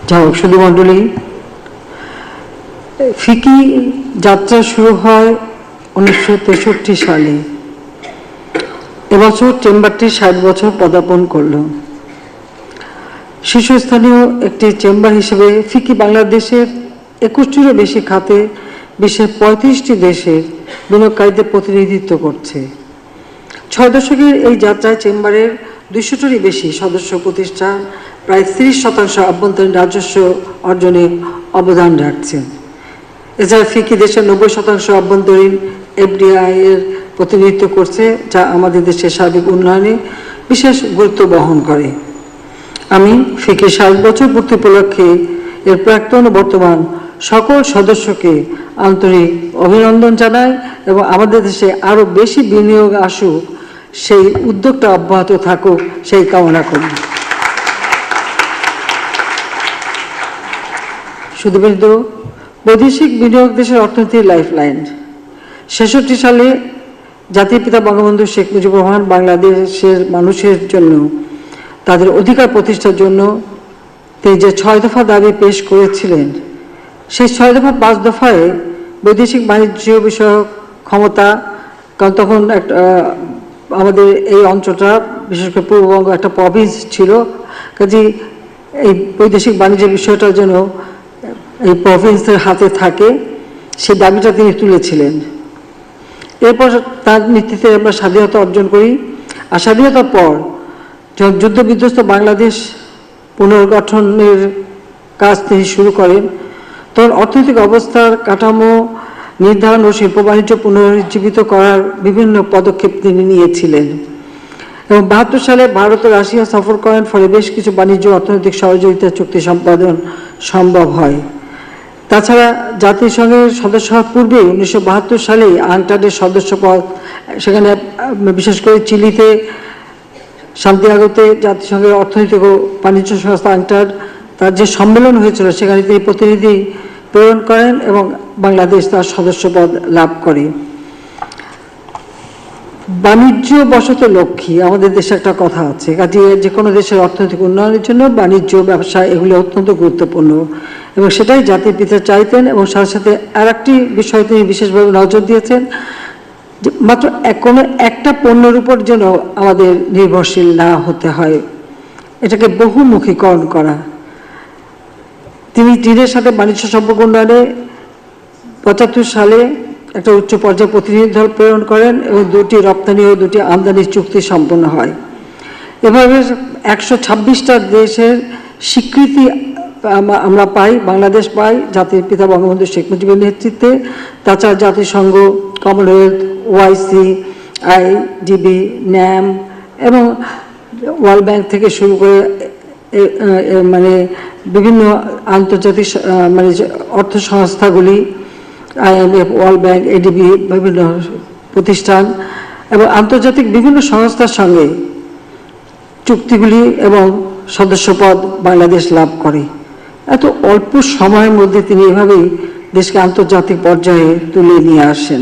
যাই হোক সুধীমণ্ডলী, ফিকি যাত্রা শুরু হয় 1963 সালে। এবছর চেম্বারটি 60 বছর পদার্পণ করল। শীর্ষস্থানীয় একটি চেম্বার হিসেবে ফিকি বাংলাদেশের 21টিরও বেশি খাতে বিশ্বের 35টি দেশের বিনিয়োগকারীদের প্রতিনিধিত্ব করছে। 6 দশকের এই যাত্রায় চেম্বারের 200টিরও বেশি সদস্য প্রতিষ্ঠান প্রায় 30% আভ্যন্তরীণ রাজস্ব অর্জনে অবদান রাখছেন। এছাড়া ফিকি দেশের 90% আভ্যন্তরীণ এফডিআই এর প্রতিনিধিত্ব করছে, যা আমাদের দেশের সার্বিক উন্নয়নে বিশেষ গুরুত্ব বহন করে। আমি ফিকি 60 বছর পূর্তি উপলক্ষে এর প্রাক্তন ও বর্তমান সকল সদস্যকে আন্তরিক অভিনন্দন জানাই এবং আমাদের দেশে আরও বেশি বিনিয়োগ আসুক, সেই উদ্যোগটা অব্যাহত থাকুক, সেই কামনা করি। শুধুমাত্র বৈদেশিক বিনিয়োগ দেশের অর্থনীতির লাইফলাইন। 66 সালে জাতির পিতা বঙ্গবন্ধু শেখ মুজিবুর রহমান বাংলাদেশের মানুষের জন্য তাদের অধিকার প্রতিষ্ঠার জন্য তিনি যে 6 দফা দাবি পেশ করেছিলেন, সেই 6 দফা 5 দফায় বৈদেশিক বাণিজ্য বিষয়ক ক্ষমতা, কারণ তখন আমাদের এই অঞ্চলটা বিশেষ করে পূর্ববঙ্গ একটা প্রভিন্স ছিল, কাজে এই বৈদেশিক বাণিজ্যের বিষয়টা যেন এই প্রভিন্সের হাতে থাকে, সেই দাবিটা তিনি তুলেছিলেন। এরপর তার নেতৃত্বে আমরা স্বাধীনতা অর্জন করি। আর স্বাধীনতার পর যখন যুদ্ধ বিধ্বস্ত বাংলাদেশ পুনর্গঠনের কাজ তিনি শুরু করেন, তখন অর্থনৈতিক অবস্থার কাঠামো নির্ধারণ ও শিল্প বাণিজ্য পুনরুজ্জীবিত করার বিভিন্ন পদক্ষেপ তিনি নিয়েছিলেন। এবং 72 সালে ভারত ও রাশিয়া সফর করেন, ফলে বেশ কিছু বাণিজ্য অর্থনৈতিক সহযোগিতা চুক্তি সম্পাদন সম্ভব হয়। তাছাড়া জাতিসংঘের সদস্য হওয়ার পূর্বে 1972 সালেই আংটাডের সদস্যপদ, সেখানে বিশেষ করে চিলিতে সান্তিয়াগোতে জাতিসংঘের অর্থনৈতিক ও বাণিজ্য সংস্থা আংটাড তার যে সম্মেলন হয়েছিল সেখানে তিনি প্রতিনিধি প্রেরণ করেন এবং বাংলাদেশ তার সদস্যপদ লাভ করে। বাণিজ্য বশত লক্ষ্মী, আমাদের দেশে একটা কথা আছে, কাজে যে কোনো দেশের অর্থনৈতিক উন্নয়নের জন্য বাণিজ্য ব্যবসা এগুলি অত্যন্ত গুরুত্বপূর্ণ, এবং সেটাই জাতির পিতা চাইতেন। এবং সাথে সাথে আর একটি বিষয় তিনি বিশেষভাবে নজর দিয়েছেন, যে মাত্র কোনো একটা পণ্যের উপর যেন আমাদের নির্ভরশীল না হতে হয়, এটাকে বহুমুখীকরণ করা। তিনি চীনের সাথে বাণিজ্য সম্পর্ক উন্নয়নে 75 সালে একটা উচ্চ পর্যায়ে প্রতিনিধি দল প্রেরণ করেন এবং 2টি রপ্তানি ও 2টি আমদানি চুক্তি সম্পন্ন হয়। এভাবে 126টা দেশের স্বীকৃতি আমরা পাই, বাংলাদেশ পাই জাতির পিতা বঙ্গবন্ধু শেখ মুজিবের নেতৃত্বে। তাছাড়া জাতিসংঘ, কমনওয়েলথ, ওআইসি, আইডিবি, ন্যাম এবং ওয়ার্ল্ড ব্যাংক থেকে শুরু করে মানে বিভিন্ন আন্তর্জাতিক মানে অর্থ সংস্থাগুলি, IMF, ওয়ার্ল্ড ব্যাংক, এডিবি, বিভিন্ন প্রতিষ্ঠান এবং আন্তর্জাতিক বিভিন্ন সংস্থার সঙ্গে চুক্তিগুলি এবং সদস্যপদ বাংলাদেশ লাভ করে। এত অল্প সময়ের মধ্যে তিনি এভাবেই দেশকে আন্তর্জাতিক পর্যায়ে তুলে নিয়ে আসেন।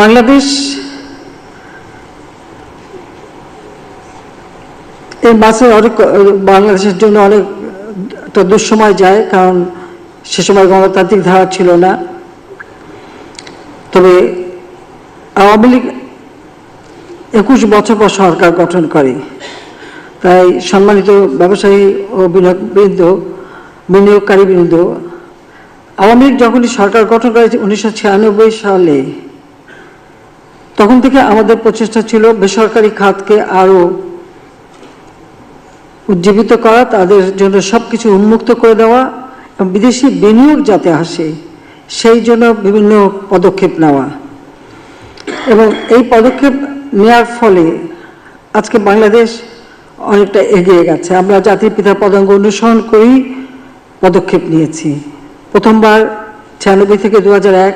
বাংলাদেশ এই মাসে অনেক বাংলাদেশের জন্য অনেক একটা দুঃসময় যায়, কারণ সে সময় গণতান্ত্রিক ধারা ছিল না। তবে আওয়ামী লীগ 21 বছর পর সরকার গঠন করে, তাই সম্মানিত ব্যবসায়ী ও বিনিয়োগকারীবৃন্দ, আওয়ামী লীগ যখনই সরকার গঠন করে 1996 সালে, তখন থেকে আমাদের প্রচেষ্টা ছিল বেসরকারি খাতকে আরও উজ্জীবিত করা, তাদের জন্য সব কিছু উন্মুক্ত করে দেওয়া এবং বিদেশি বিনিয়োগ যাতে আসে সেই জন্য বিভিন্ন পদক্ষেপ নেওয়া। এবং এই পদক্ষেপ নেওয়ার ফলে আজকে বাংলাদেশ অনেকটা এগিয়ে গেছে। আমরা জাতির পিতার পদাঙ্ক অনুসরণ করেই পদক্ষেপ নিয়েছি। প্রথমবার 96 থেকে 2001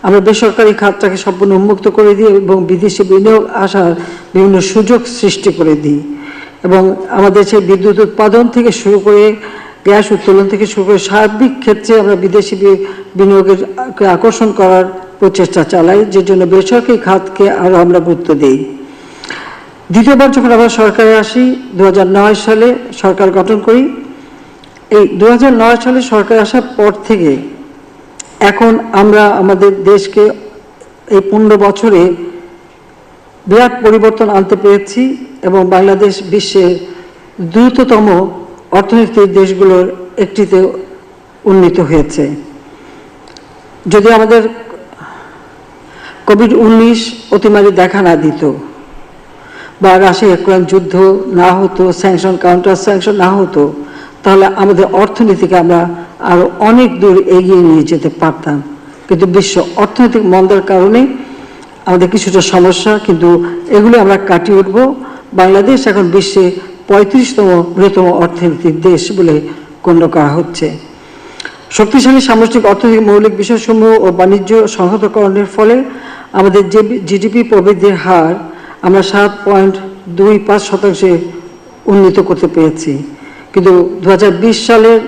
আমরা বেসরকারি খাতটাকে সম্পূর্ণ উন্মুক্ত করে দিই এবং বিদেশি বিনিয়োগ আসার বিভিন্ন সুযোগ সৃষ্টি করে দিই। এবং আমাদের সেই বিদ্যুৎ উৎপাদন থেকে শুরু করে গ্যাস উত্তোলন থেকে শুরু করে সার্বিক ক্ষেত্রে আমরা বিদেশি বিনিয়োগের আকর্ষণ করার প্রচেষ্টা চালাই, যে জন্য বেসরকারি খাতকে আরও আমরা গুরুত্ব দিই। দ্বিতীয়বার যখন আমরা সরকারে আসি 2009 সালে সরকার গঠন করি। এই 2009 সালে সরকার আসার পর থেকে এখন আমরা আমাদের দেশকে এই 15 বছরে বিরাট পরিবর্তন আনতে পেরেছি এবং বাংলাদেশ বিশ্বের দ্রুততম অর্থনৈতিক দেশগুলোর একটিতে উন্নীত হয়েছে। যদি আমাদের কোভিড-19 অতিমারি দেখা না দিত বা রাশিয়া ইউক্রেন যুদ্ধ না হতো, স্যাংশন কাউন্টার স্যাংশন না হতো, তাহলে আমাদের অর্থনীতিকে আমরা আরও অনেক দূর এগিয়ে নিয়ে যেতে পারতাম। কিন্তু বিশ্ব অর্থনৈতিক মন্দার কারণে আমাদের কিছুটা সমস্যা, কিন্তু এগুলো আমরা কাটিয়ে উঠব। বাংলাদেশ এখন বিশ্বে 35তম বৃহত্তম অর্থনৈতিক দেশ বলে গণ্য করা হচ্ছে। শক্তিশালী সামষ্টিক অর্থনৈতিক মৌলিক বিষয়সমূহ ও বাণিজ্য সংহতকরণের ফলে আমাদের যে জিডিপি প্রবৃদ্ধির হার আমরা 7.25% উন্নীত করতে পেরেছি। কিন্তু 2020 সালের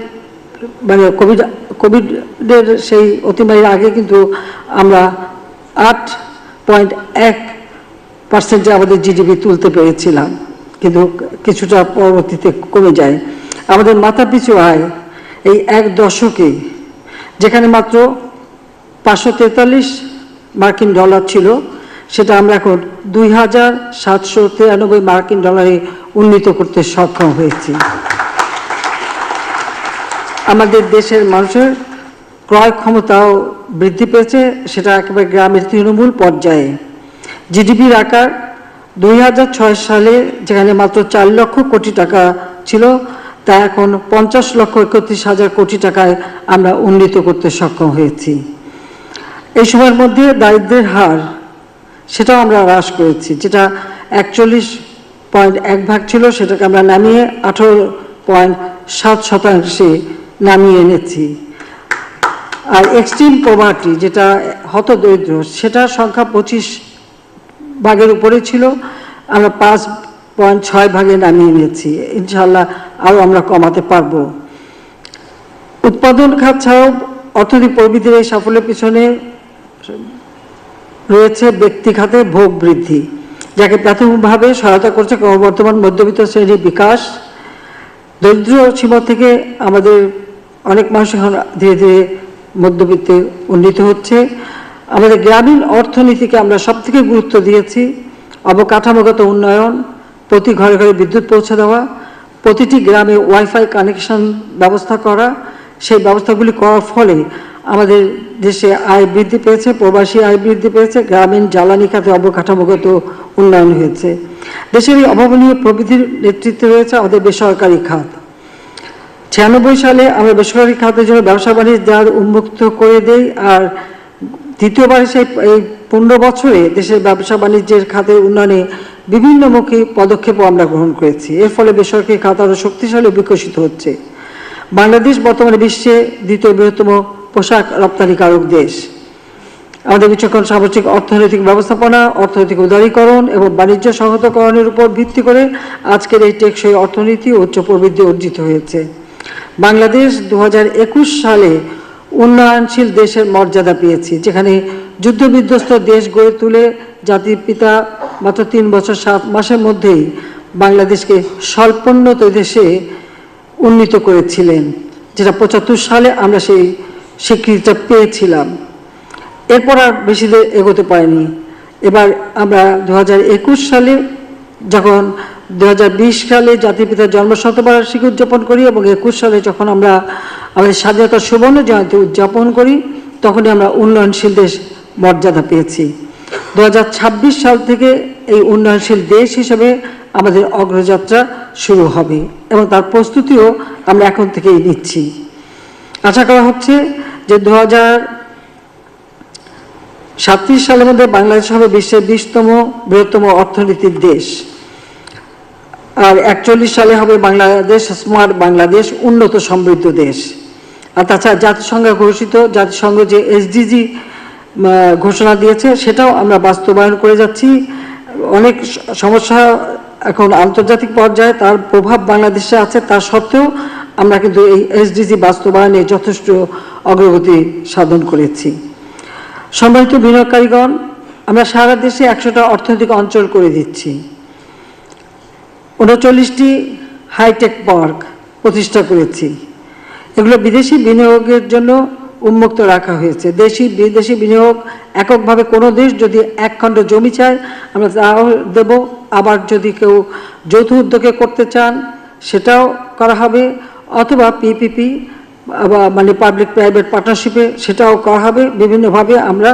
মানে কোভিডের সেই অতিমারির আগে কিন্তু আমরা 8.1% আমাদের জিডিপি তুলতে পেরেছিলাম, কিন্তু কিছুটা পরবর্তীতে কমে যায়। আমাদের মাথাপিছু আয় এই এক দশকে, যেখানে মাত্র 543 মার্কিন ডলার ছিল, সেটা আমরা এখন 2793 মার্কিন ডলারে উন্নীত করতে সক্ষম হয়েছি। আমাদের দেশের মানুষের ক্রয় ক্ষমতাও বৃদ্ধি পেয়েছে, সেটা একেবারে গ্রামের তৃণমূল পর্যায়ে। জিডিপির আকার 2006 সালে যেখানে মাত্র 4 লক্ষ কোটি টাকা ছিল, তা এখন 50,31,000 কোটি টাকায় আমরা উন্নীত করতে সক্ষম হয়েছি। এই সময়ের মধ্যে দারিদ্র্যের হার সেটাও আমরা হ্রাস করেছি, যেটা 41.1% ছিল, সেটাকে আমরা নামিয়ে 18.7% নামিয়ে এনেছি। আর এক্সট্রিম পভার্টি, যেটা হতদরিদ্র, সেটার সংখ্যা 25% উপরে ছিল, আমরা 5.6% নামিয়ে এনেছি। ইনশাআল্লাহ আরও আমরা কমাতে পারবো। উৎপাদন খাত ছাড়াও অর্থনৈতিক প্রবৃদ্ধির এই সাফল্যের পিছনে রয়েছে ব্যক্তি খাতে ভোগ বৃদ্ধি, যাকে প্রাথমিকভাবে সহায়তা করছে ক্রমবর্ধমান মধ্যবিত্ত শ্রেণীর বিকাশ। দরিদ্র সীমা থেকে আমাদের অনেক মানুষ এখন ধীরে ধীরে মধ্যবিত্তে উন্নীত হচ্ছে। আমাদের গ্রামীণ অর্থনীতিকে আমরা সবথেকে গুরুত্ব দিয়েছি। অবকাঠামোগত উন্নয়ন, প্রতি ঘরে ঘরে বিদ্যুৎ পৌঁছে দেওয়া, প্রতিটি গ্রামে ওয়াইফাই কানেকশন ব্যবস্থা করা, সেই ব্যবস্থাগুলি করার ফলে আমাদের দেশে আয় বৃদ্ধি পেয়েছে, প্রবাসী আয় বৃদ্ধি পেয়েছে, গ্রামীণ জ্বালানি খাতে অবকাঠামোগত উন্নয়ন হয়েছে। দেশের এই অভাবনীয় প্রবৃদ্ধির নেতৃত্বে রয়েছে আমাদের বেসরকারি খাত। 96 সালে আমরা বেসরকারি খাতের জন্য ব্যবসা বাণিজ্য দ্বার উন্মুক্ত করে দেই, আর দ্বিতীয়বার সেই এই 15 বছরে দেশের ব্যবসা বাণিজ্যের খাতের উন্নয়নে বিভিন্নমুখী পদক্ষেপও আমরা গ্রহণ করেছি। এর ফলে বেসরকারি খাত আরও শক্তিশালী বিকশিত হচ্ছে। বাংলাদেশ বর্তমানে বিশ্বে দ্বিতীয় বৃহত্তম পোশাক রপ্তানিকারক দেশ। আমাদের বিচক্ষণ সামাজিক অর্থনৈতিক ব্যবস্থাপনা, অর্থনৈতিক উদারীকরণ এবং বাণিজ্য সংহতকরণের উপর ভিত্তি করে আজকের এই টেকসই অর্থনীতি উচ্চ প্রবৃদ্ধি অর্জিত হয়েছে। বাংলাদেশ 2021 সালে উন্নয়নশীল দেশের মর্যাদা পেয়েছে, যেখানে যুদ্ধবিধ্বস্ত দেশ গড়ে তুলে জাতির পিতা মাত্র 3 বছর 7 মাসের মধ্যেই বাংলাদেশকে স্বল্পোন্নত দেশে উন্নীত করেছিলেন, যেটা 75 সালে আমরা সেই স্বীকৃতিটা পেয়েছিলাম। এরপর আর বেশি এগোতে পারিনি। এবার আমরা 2021 সালে যখন 2020 সালে জাতির পিতার জন্মশতবার্ষিকী উদযাপন করি এবং 21 সালে যখন আমরা আমাদের স্বাধীনতার সুবর্ণ জয়ন্তী উদযাপন করি, তখনই আমরা উন্নয়নশীল দেশ মর্যাদা পেয়েছি। 2026 সাল থেকে এই উন্নয়নশীল দেশ হিসেবে আমাদের অগ্রযাত্রা শুরু হবে এবং তার প্রস্তুতিও আমরা এখন থেকেই নিচ্ছি। আশা করা হচ্ছে যে 2037 সালের মধ্যে বাংলাদেশ হবে বিশ্বের 20তম বৃহত্তম অর্থনীতির দেশ, আর 41 সালে হবে বাংলাদেশ স্মার্ট বাংলাদেশ, উন্নত সমৃদ্ধ দেশ। আর তাছাড়া জাতিসংঘ যে এসডিজি ঘোষণা দিয়েছে সেটাও আমরা বাস্তবায়ন করে যাচ্ছি। অনেক সমস্যা এখন আন্তর্জাতিক পর্যায়ে তার প্রভাব বাংলাদেশে আছে, তা সত্ত্বেও আমরা কিন্তু এই এসডিজি বাস্তবায়নে যথেষ্ট অগ্রগতি সাধন করেছি। সম্মানিত বিনিয়োগকারীগণ, আমরা সারা দেশে 100টা অর্থনৈতিক অঞ্চল করে দিচ্ছি, 39টি হাইটেক পার্ক প্রতিষ্ঠা করেছি। এগুলো বিদেশি বিনিয়োগের জন্য উন্মুক্ত রাখা হয়েছে। দেশি বিদেশি বিনিয়োগ এককভাবে কোনো দেশ যদি 1 খণ্ড জমি চায় আমরা তাও দেব, আবার যদি কেউ যৌথ উদ্যোগে করতে চান সেটাও করা হবে, অথবা পিপিপি মানে পাবলিক প্রাইভেট পার্টনারশিপে সেটাও করা হবে। বিভিন্নভাবে আমরা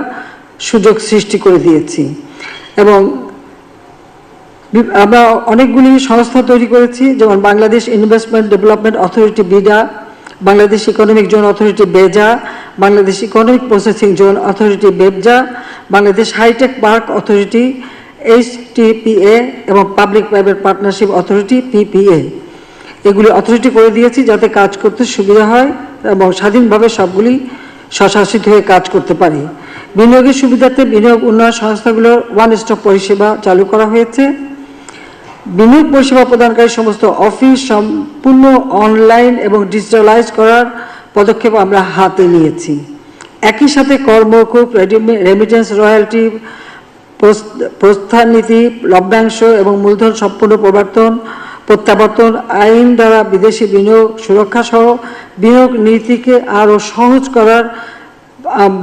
সুযোগ সৃষ্টি করে দিয়েছি এবং আমরা অনেকগুলি সংস্থা তৈরি করেছি, যেমন Bangladesh investment development authority BIDA, Bangladesh economic zone authority BEZA, Bangladesh economic processing zone authority BEPZA, Bangladesh hi-tech park authority HTPA এবং public private partnership authority PPA। এগুলি অথরিটি করে দিয়েছি যাতে কাজ করতে সুবিধা হয় এবং স্বাধীনভাবে সবগুলি স্বশাসিত হয়ে কাজ করতে পারে। বিনিয়োগের সুবিধার্থে বিনিয়োগ উন্নয়ন সংস্থাগুলোর ওয়ান স্টপ পরিষেবা চালু করা হয়েছে। বিনিয়োগ পরিষেবা প্রদানকারী সমস্ত অফিস সম্পূর্ণ অনলাইন এবং ডিজিটালাইজ করার পদক্ষেপ আমরা হাতে নিয়েছি। একই সাথে কর্মকুব, রেমিটেন্স, রয়্যালটি, প্রস্থান নীতি, লভ্যাংশ এবং মূলধন সম্পূর্ণ প্রত্যাবর্তন আইন দ্বারা বিদেশি বিনিয়োগ সুরক্ষা সহ বিনিয়োগ নীতিকে আরও সহজ করার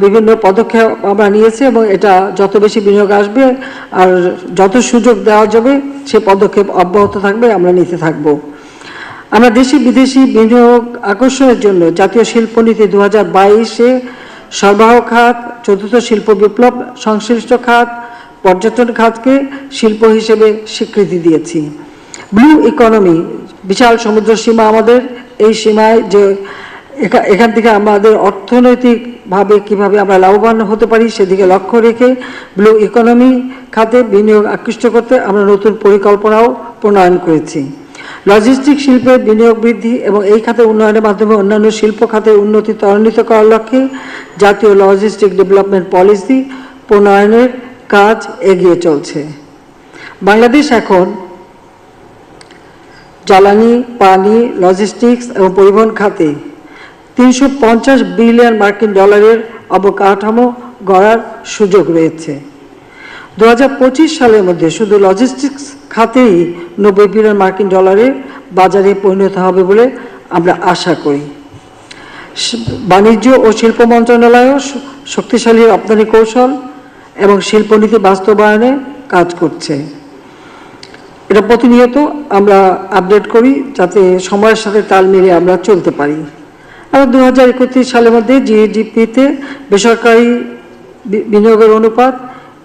বিভিন্ন পদক্ষেপ আমরা নিয়েছি এবং এটা যত বেশি বিনিয়োগ আসবে আর যত সুযোগ দেওয়া যাবে সে পদক্ষেপ অব্যাহত থাকবে, আমরা নিতে থাকব। আমরা দেশি বিদেশি বিনিয়োগ আকর্ষণের জন্য জাতীয় শিল্পনীতি 2022-এ সরবরাহ খাত, চতুর্থ শিল্প বিপ্লব, সংশ্লিষ্ট খাত, পর্যটন খাতকে শিল্প হিসেবে স্বীকৃতি দিয়েছি। ব্লু ইকোনমি, বিশাল সমুদ্র সীমা আমাদের, এই সীমায় যে এখান থেকে আমাদের অর্থনৈতিকভাবে কিভাবে আমরা লাভবান হতে পারি সেদিকে লক্ষ্য রেখে ব্লু ইকোনমি খাতে বিনিয়োগ আকৃষ্ট করতে আমরা নতুন পরিকল্পনাও প্রণয়ন করেছি। লজিস্টিক শিল্পের বিনিয়োগ বৃদ্ধি এবং এই খাতে উন্নয়নের মাধ্যমে অন্যান্য শিল্প খাতের উন্নতি ত্বরান্বিত করার লক্ষ্যে জাতীয় লজিস্টিক ডেভেলপমেন্ট পলিসি প্রণয়নের কাজ এগিয়ে চলছে। বাংলাদেশ এখন জ্বালানি, পানি, লজিস্টিক্স এবং পরিবহন খাতে 350 বিলিয়ন মার্কিন ডলারের অবকাঠামো গড়ার সুযোগ রয়েছে। 2025 সালের মধ্যে শুধু লজিস্টিক্স খাতেই 90 বিলিয়ন মার্কিন ডলারের বাজারে পরিণত হবে বলে আমরা আশা করি। বাণিজ্য ও শিল্প মন্ত্রণালয়ও শক্তিশালী রপ্তানি কৌশল এবং শিল্পনীতি বাস্তবায়নে কাজ করছে। এটা প্রতিনিয়ত আমরা আপডেট করি যাতে সময়ের সাথে তাল মিলিয়ে আমরা চলতে পারি। আমরা 2031 সালের মধ্যে জিডিপিতে বেসরকারি বিনিয়োগের অনুপাত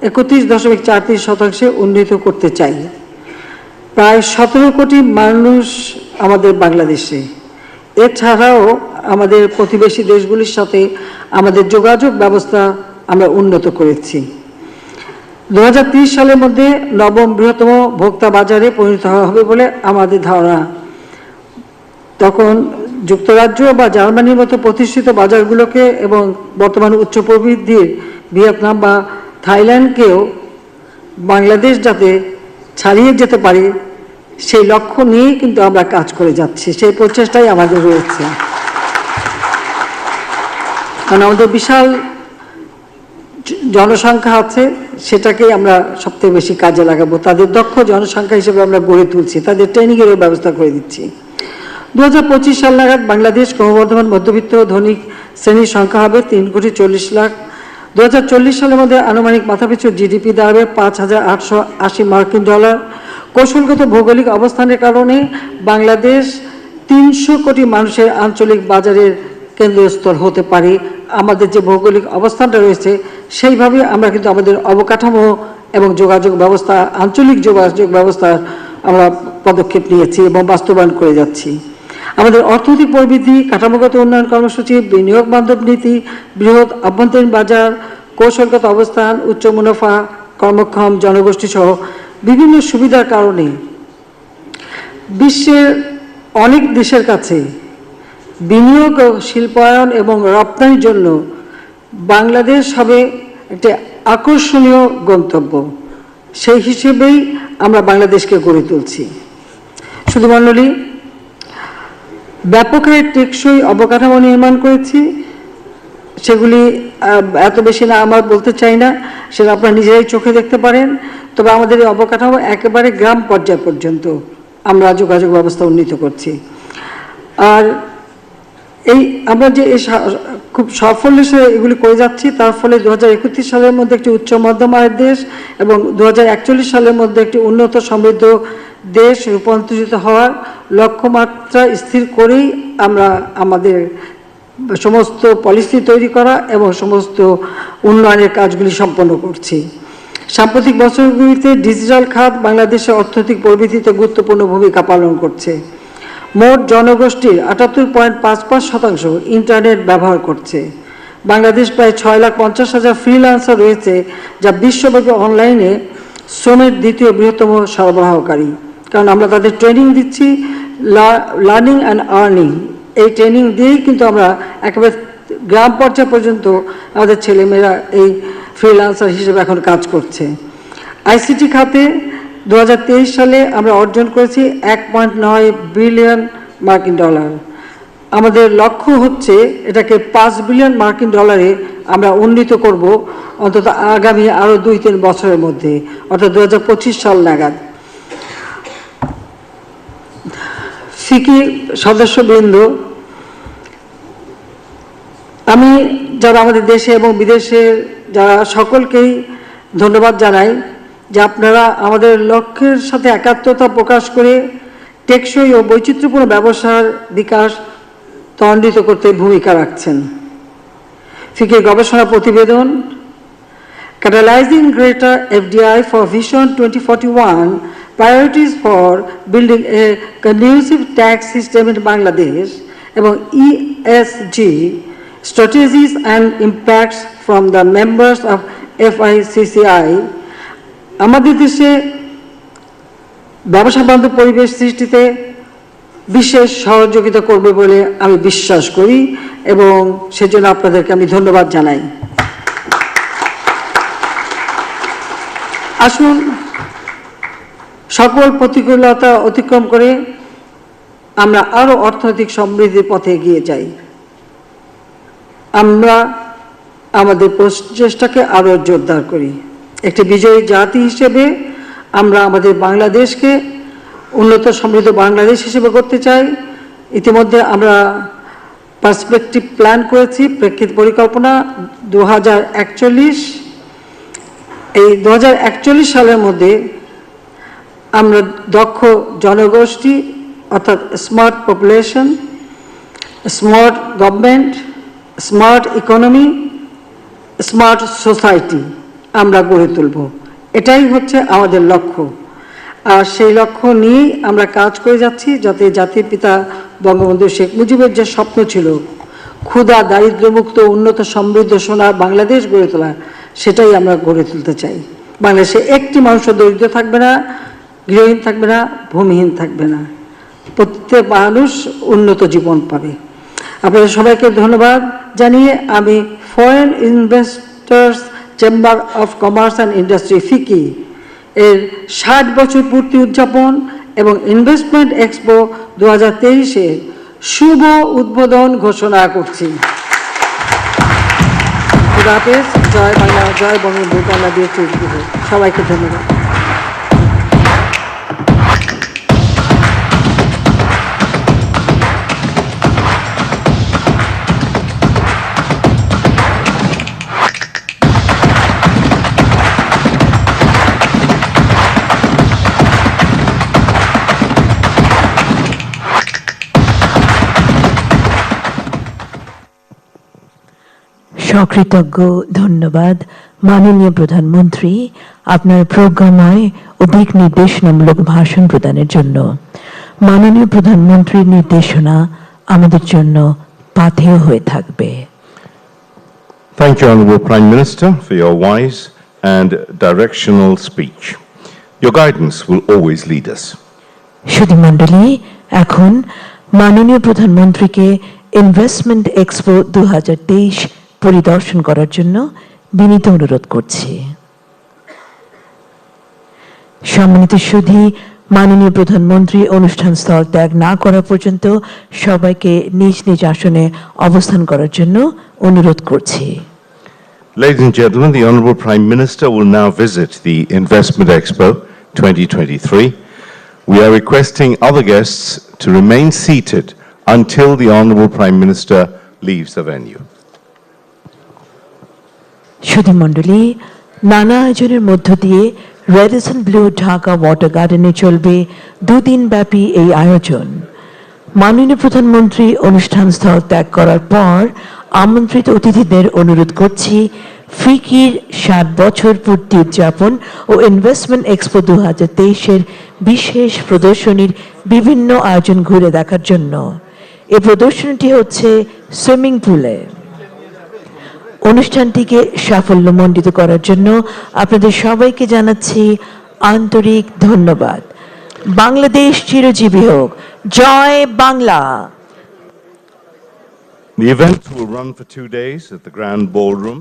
31.43% উন্নীত করতে চাই। প্রায় 17 কোটি মানুষ আমাদের বাংলাদেশে। এছাড়াও আমাদের প্রতিবেশী দেশগুলির সাথে আমাদের যোগাযোগ ব্যবস্থা আমরা উন্নত করেছি। 2030 সালের মধ্যে নবম বৃহত্তম ভোক্তা বাজারে পরিণত হবে বলে আমাদের ধারণা। তখন যুক্তরাজ্য বা জার্মানির মতো প্রতিষ্ঠিত বাজারগুলোকে এবং বর্তমান উচ্চ প্রবৃদ্ধির ভিয়েতনাম বা থাইল্যান্ডকেও বাংলাদেশ যাতে ছাড়িয়ে যেতে পারে সেই লক্ষ্য নিয়েই কিন্তু আমরা কাজ করে যাচ্ছি, সেই প্রচেষ্টাই আমাদের রয়েছে। কারণ আমাদের বিশাল জনসংখ্যা আছে, সেটাকেই আমরা সবথেকে বেশি কাজে লাগাবো। তাদের দক্ষ জনসংখ্যা হিসেবে আমরা গড়ে তুলছি, তাদের ট্রেনিংয়েরও ব্যবস্থা করে দিচ্ছি। 2025 সাল নাগাদ বাংলাদেশ ক্রমবর্ধমান মধ্যবিত্ত ধনিক শ্রেণীর সংখ্যা হবে 3,40 লাখ। 2040 সালের মধ্যে আনুমানিক মাথাপিছু জিডিপি দাঁড়াবে 5,880 মার্কিন ডলার। কৌশলগত ভৌগোলিক অবস্থানের কারণে বাংলাদেশ 300 কোটি মানুষের আঞ্চলিক বাজারের কেন্দ্রস্থল হতে পারে। আমাদের যে ভৌগোলিক অবস্থানটা রয়েছে সেইভাবে আমরা কিন্তু আমাদের অবকাঠামো এবং যোগাযোগ ব্যবস্থা, আঞ্চলিক যোগাযোগ ব্যবস্থার আমরা পদক্ষেপ নিয়েছি এবং বাস্তবায়ন করে যাচ্ছি। আমাদের অর্থনৈতিক প্রবৃদ্ধি, কাঠামোগত উন্নয়ন কর্মসূচি, বিনিয়োগ বান্ধব নীতি, বৃহৎ আভ্যন্তরীণ বাজার, কৌশলগত অবস্থান, উচ্চ মুনাফা, কর্মক্ষম জনগোষ্ঠী সহ বিভিন্ন সুবিধার কারণে বিশ্বের অনেক দেশের কাছে বিনিয়োগ ও শিল্পায়ন এবং রপ্তানির জন্য বাংলাদেশ হবে একটি আকর্ষণীয় গন্তব্য। সেই হিসেবেই আমরা বাংলাদেশকে গড়ে তুলছি। শুধু মণ্ডলী, ব্যাপক হারে টেকসই অবকাঠামো নির্মাণ করেছি। সেগুলি এত বেশি না আমার বলতে চাই না, সেটা আপনারা নিজেরাই চোখে দেখতে পারেন। তবে আমাদের এই অবকাঠামো একেবারে গ্রাম পর্যায় পর্যন্ত আমরা যোগাযোগ ব্যবস্থা উন্নীত করছি। আর এই আমরা যে খুব সাফল্যের সাথে এগুলি করে যাচ্ছি, তার ফলে 2031 সালের মধ্যে একটি উচ্চ মধ্যম আয়ের দেশ এবং 2041 সালের মধ্যে একটি উন্নত সমৃদ্ধ দেশ রূপান্তরিত হওয়ার লক্ষ্যমাত্রা স্থির করেই আমরা আমাদের সমস্ত পলিসি তৈরি করা এবং সমস্ত উন্নয়নের কাজগুলি সম্পন্ন করছি। সাম্প্রতিক বছরগুলিতে ডিজিটাল খাত বাংলাদেশের অর্থনৈতিক প্রবৃদ্ধিতে গুরুত্বপূর্ণ ভূমিকা পালন করছে। মোট জনগোষ্ঠীর 78.55% ইন্টারনেট ব্যবহার করছে। বাংলাদেশ প্রায় 6,50,000 ফ্রিল্যান্সার রয়েছে, যা বিশ্বব্যাপী অনলাইনে শ্রমের দ্বিতীয় বৃহত্তম সরবরাহকারী। কারণ আমরা তাদের ট্রেনিং দিচ্ছি, লার্নিং অ্যান্ড আর্নিং, এই ট্রেনিং দিয়েই কিন্তু আমরা একেবারে গ্রাম পর্যায় পর্যন্ত আমাদের ছেলেমেয়েরা এই ফ্রিল্যান্সার হিসেবে এখন কাজ করছে। আইসিটি খাতে 2023 সালে আমরা অর্জন করেছি 1.9 বিলিয়ন মার্কিন ডলার। আমাদের লক্ষ্য হচ্ছে এটাকে 5 বিলিয়ন মার্কিন ডলারে আমরা উন্নীত করব অন্তত আগামী আরও 2-3 বছরের মধ্যে, অর্থাৎ 2025 সাল নাগাদ। ফিকি সদস্যবৃন্দ, আমি যারা আমাদের দেশে এবং বিদেশে যারা সকলকেই ধন্যবাদ জানাই যে আপনারা আমাদের লক্ষ্যের সাথে একাত্মতা প্রকাশ করে টেকসই ও বৈচিত্র্যপূর্ণ ব্যবসার বিকাশ ত্বরান্বিত করতে ভূমিকা রাখছেন। ফিকির গবেষণা প্রতিবেদন Catalyzing Greater FDI for Vision 2041 Priorities for Building a Conducive Tax System in Bangladesh এবং ESG Strategies and Impacts from the Members of FICCI আমাদের দেশে ব্যবসা বান্ধব পরিবেশ সৃষ্টিতে বিশেষ সহযোগিতা করবে বলে আমি বিশ্বাস করি এবং সেজন্য আপনাদেরকে আমি ধন্যবাদ জানাই। আসুন সকল প্রতিকূলতা অতিক্রম করে আমরা আরো অর্থনৈতিক সমৃদ্ধির পথে এগিয়ে যাই। আমরা আমাদের প্রচেষ্টাকে আরও জোরদার করি। একটি বিজয়ী জাতি হিসেবে আমরা আমাদের বাংলাদেশকে উন্নত সমৃদ্ধ বাংলাদেশ হিসেবে করতে চাই। ইতিমধ্যে আমরা পার্সপেক্টিভ প্ল্যান করেছি, প্রেক্ষিত পরিকল্পনা 2041। এই 2041 সালের মধ্যে আমরা দক্ষ জনগোষ্ঠী অর্থাৎ smart population, smart government, smart economy, smart society আমরা গড়ে তুলব। এটাই হচ্ছে আমাদের লক্ষ্য। আর সেই লক্ষ্য নিয়েই আমরা কাজ করে যাচ্ছি, যাতে জাতির পিতা বঙ্গবন্ধু শেখ মুজিবের যে স্বপ্ন ছিল ক্ষুধা দারিদ্র্যমুক্ত উন্নত সমৃদ্ধ সোনার বাংলাদেশ গড়ে তোলা, সেটাই আমরা গড়ে তুলতে চাই। বাংলাদেশে একটি মানুষও দরিদ্র থাকবে না, গৃহহীন থাকবে না, ভূমিহীন থাকবে না, প্রত্যেক মানুষ উন্নত জীবন পাবে। আপনাদের সবাইকে ধন্যবাদ জানিয়ে আমি foreign investors chamber of commerce and industry FICCI এর 60 বছর পূর্তি উদযাপন এবং ইনভেস্টমেন্ট এক্সপো 2023-এর শুভ উদ্বোধন ঘোষণা করছি। খুদা হাফেজ। জয় বাংলা, জয় বঙ্গবন্ধু, বাংলাদেশ সবাইকে ধন্যবাদ। সকৃতজ্ঞ ধন্যবাদ মাননীয় প্রধানমন্ত্রী আপনার প্রজ্ঞাময় ও দিক নির্দেশনামূলক ভাষণ প্রদানের জন্য। মাননীয় প্রধানমন্ত্রীর নির্দেশনা আমাদের জন্য পাথেয় হয়ে থাকবে। Thank you, Honourable Prime Minister, for your wise and directional speech. Your guidance will always lead us. সুধীমণ্ডলী, এখন মাননীয় প্রধানমন্ত্রীকে ইনভেস্টমেন্ট এক্সপো 2023 পরিদর্শন করার জন্য বিনীত অনুরোধ করছি। সম্মানিত সুধী, মাননীয় প্রধানমন্ত্রী অনুষ্ঠান স্থল ত্যাগ না করা পর্যন্ত সবাইকে নিজ নিজ আসনে অবস্থান করার জন্য অনুরোধ করছি। Ladies and gentlemen, the Honourable Prime Minister will now visit the Investment Expo 2023. We are requesting other guests to remain seated until the Honourable Prime Minister leaves the venue. সুধীমণ্ডলী, নানা আয়োজনের মধ্য দিয়ে রেডিসন ব্লু ঢাকা ওয়াটার গার্ডেনে চলবে 2 দিন ব্যাপী এই আয়োজন। মাননীয় প্রধানমন্ত্রী অনুষ্ঠান স্থল ত্যাগ করার পর আমন্ত্রিত অতিথিদের অনুরোধ করছি ফিকির 60 বছর পূর্তি উদযাপন ও ইনভেস্টমেন্ট এক্সপো 2023-এর বিশেষ প্রদর্শনীর বিভিন্ন আয়োজন ঘুরে দেখার জন্য। এই প্রদর্শনীটি হচ্ছে সুইমিং পুলে। অনুষ্ঠানটিকে সাফল্যমণ্ডিত করার জন্য আপনাদের সবাইকে জানাচ্ছি আন্তরিক ধন্যবাদ। বাংলাদেশ চিরজীবী হোক। জয় Bangla. The event will run for 2 days at the Grand Ballroom.